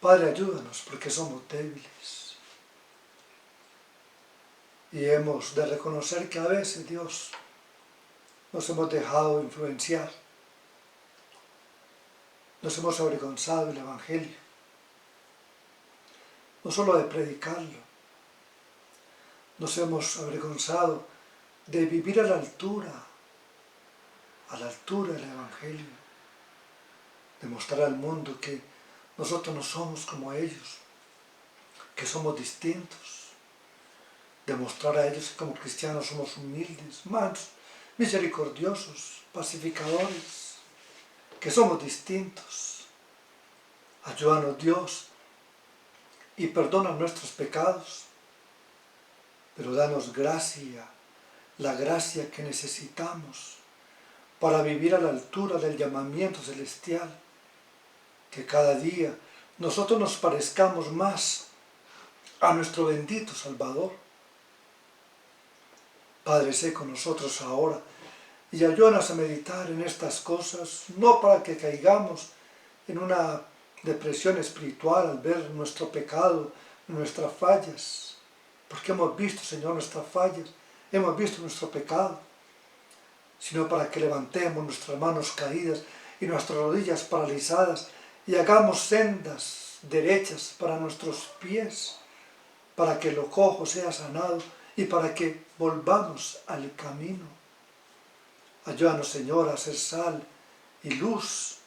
[SPEAKER 1] Padre, ayúdanos porque somos débiles y hemos de reconocer que a veces, Dios, nos hemos dejado influenciar, nos hemos avergonzado del Evangelio, no solo de predicarlo, nos hemos avergonzado de vivir a la altura del Evangelio, de mostrar al mundo que nosotros no somos como ellos, que somos distintos, de mostrar a ellos que como cristianos somos humildes, mansos, misericordiosos, pacificadores, que somos distintos. Ayúdanos, Dios, y perdona nuestros pecados, pero danos gracia, la gracia que necesitamos para vivir a la altura del llamamiento celestial, que cada día nosotros nos parezcamos más a nuestro bendito Salvador. Padre, sé con nosotros ahora y ayúdanos a meditar en estas cosas, no para que caigamos en una depresión espiritual al ver nuestro pecado, nuestras fallas, porque hemos visto, Señor, nuestras fallas, hemos visto nuestro pecado, sino para que levantemos nuestras manos caídas y nuestras rodillas paralizadas y hagamos sendas derechas para nuestros pies, para que lo cojo sea sanado y para que volvamos al camino. Ayúdanos, Señor, a ser sal y luz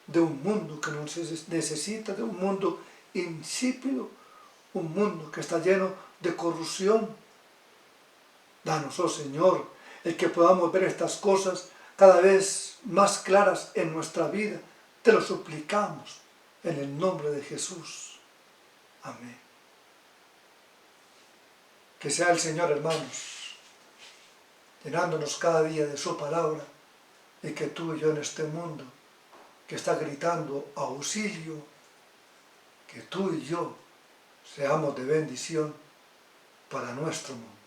[SPEAKER 1] de un mundo que nos necesita, de un mundo insípido, un mundo que está lleno de corrupción. Danos, oh Señor, el que podamos ver estas cosas cada vez más claras en nuestra vida. Te lo suplicamos en el nombre de Jesús. Amén. Que sea el Señor, hermanos, llenándonos cada día de su palabra, y que tú y yo en este mundo que está gritando auxilio, que tú y yo seamos de bendición para nuestro mundo.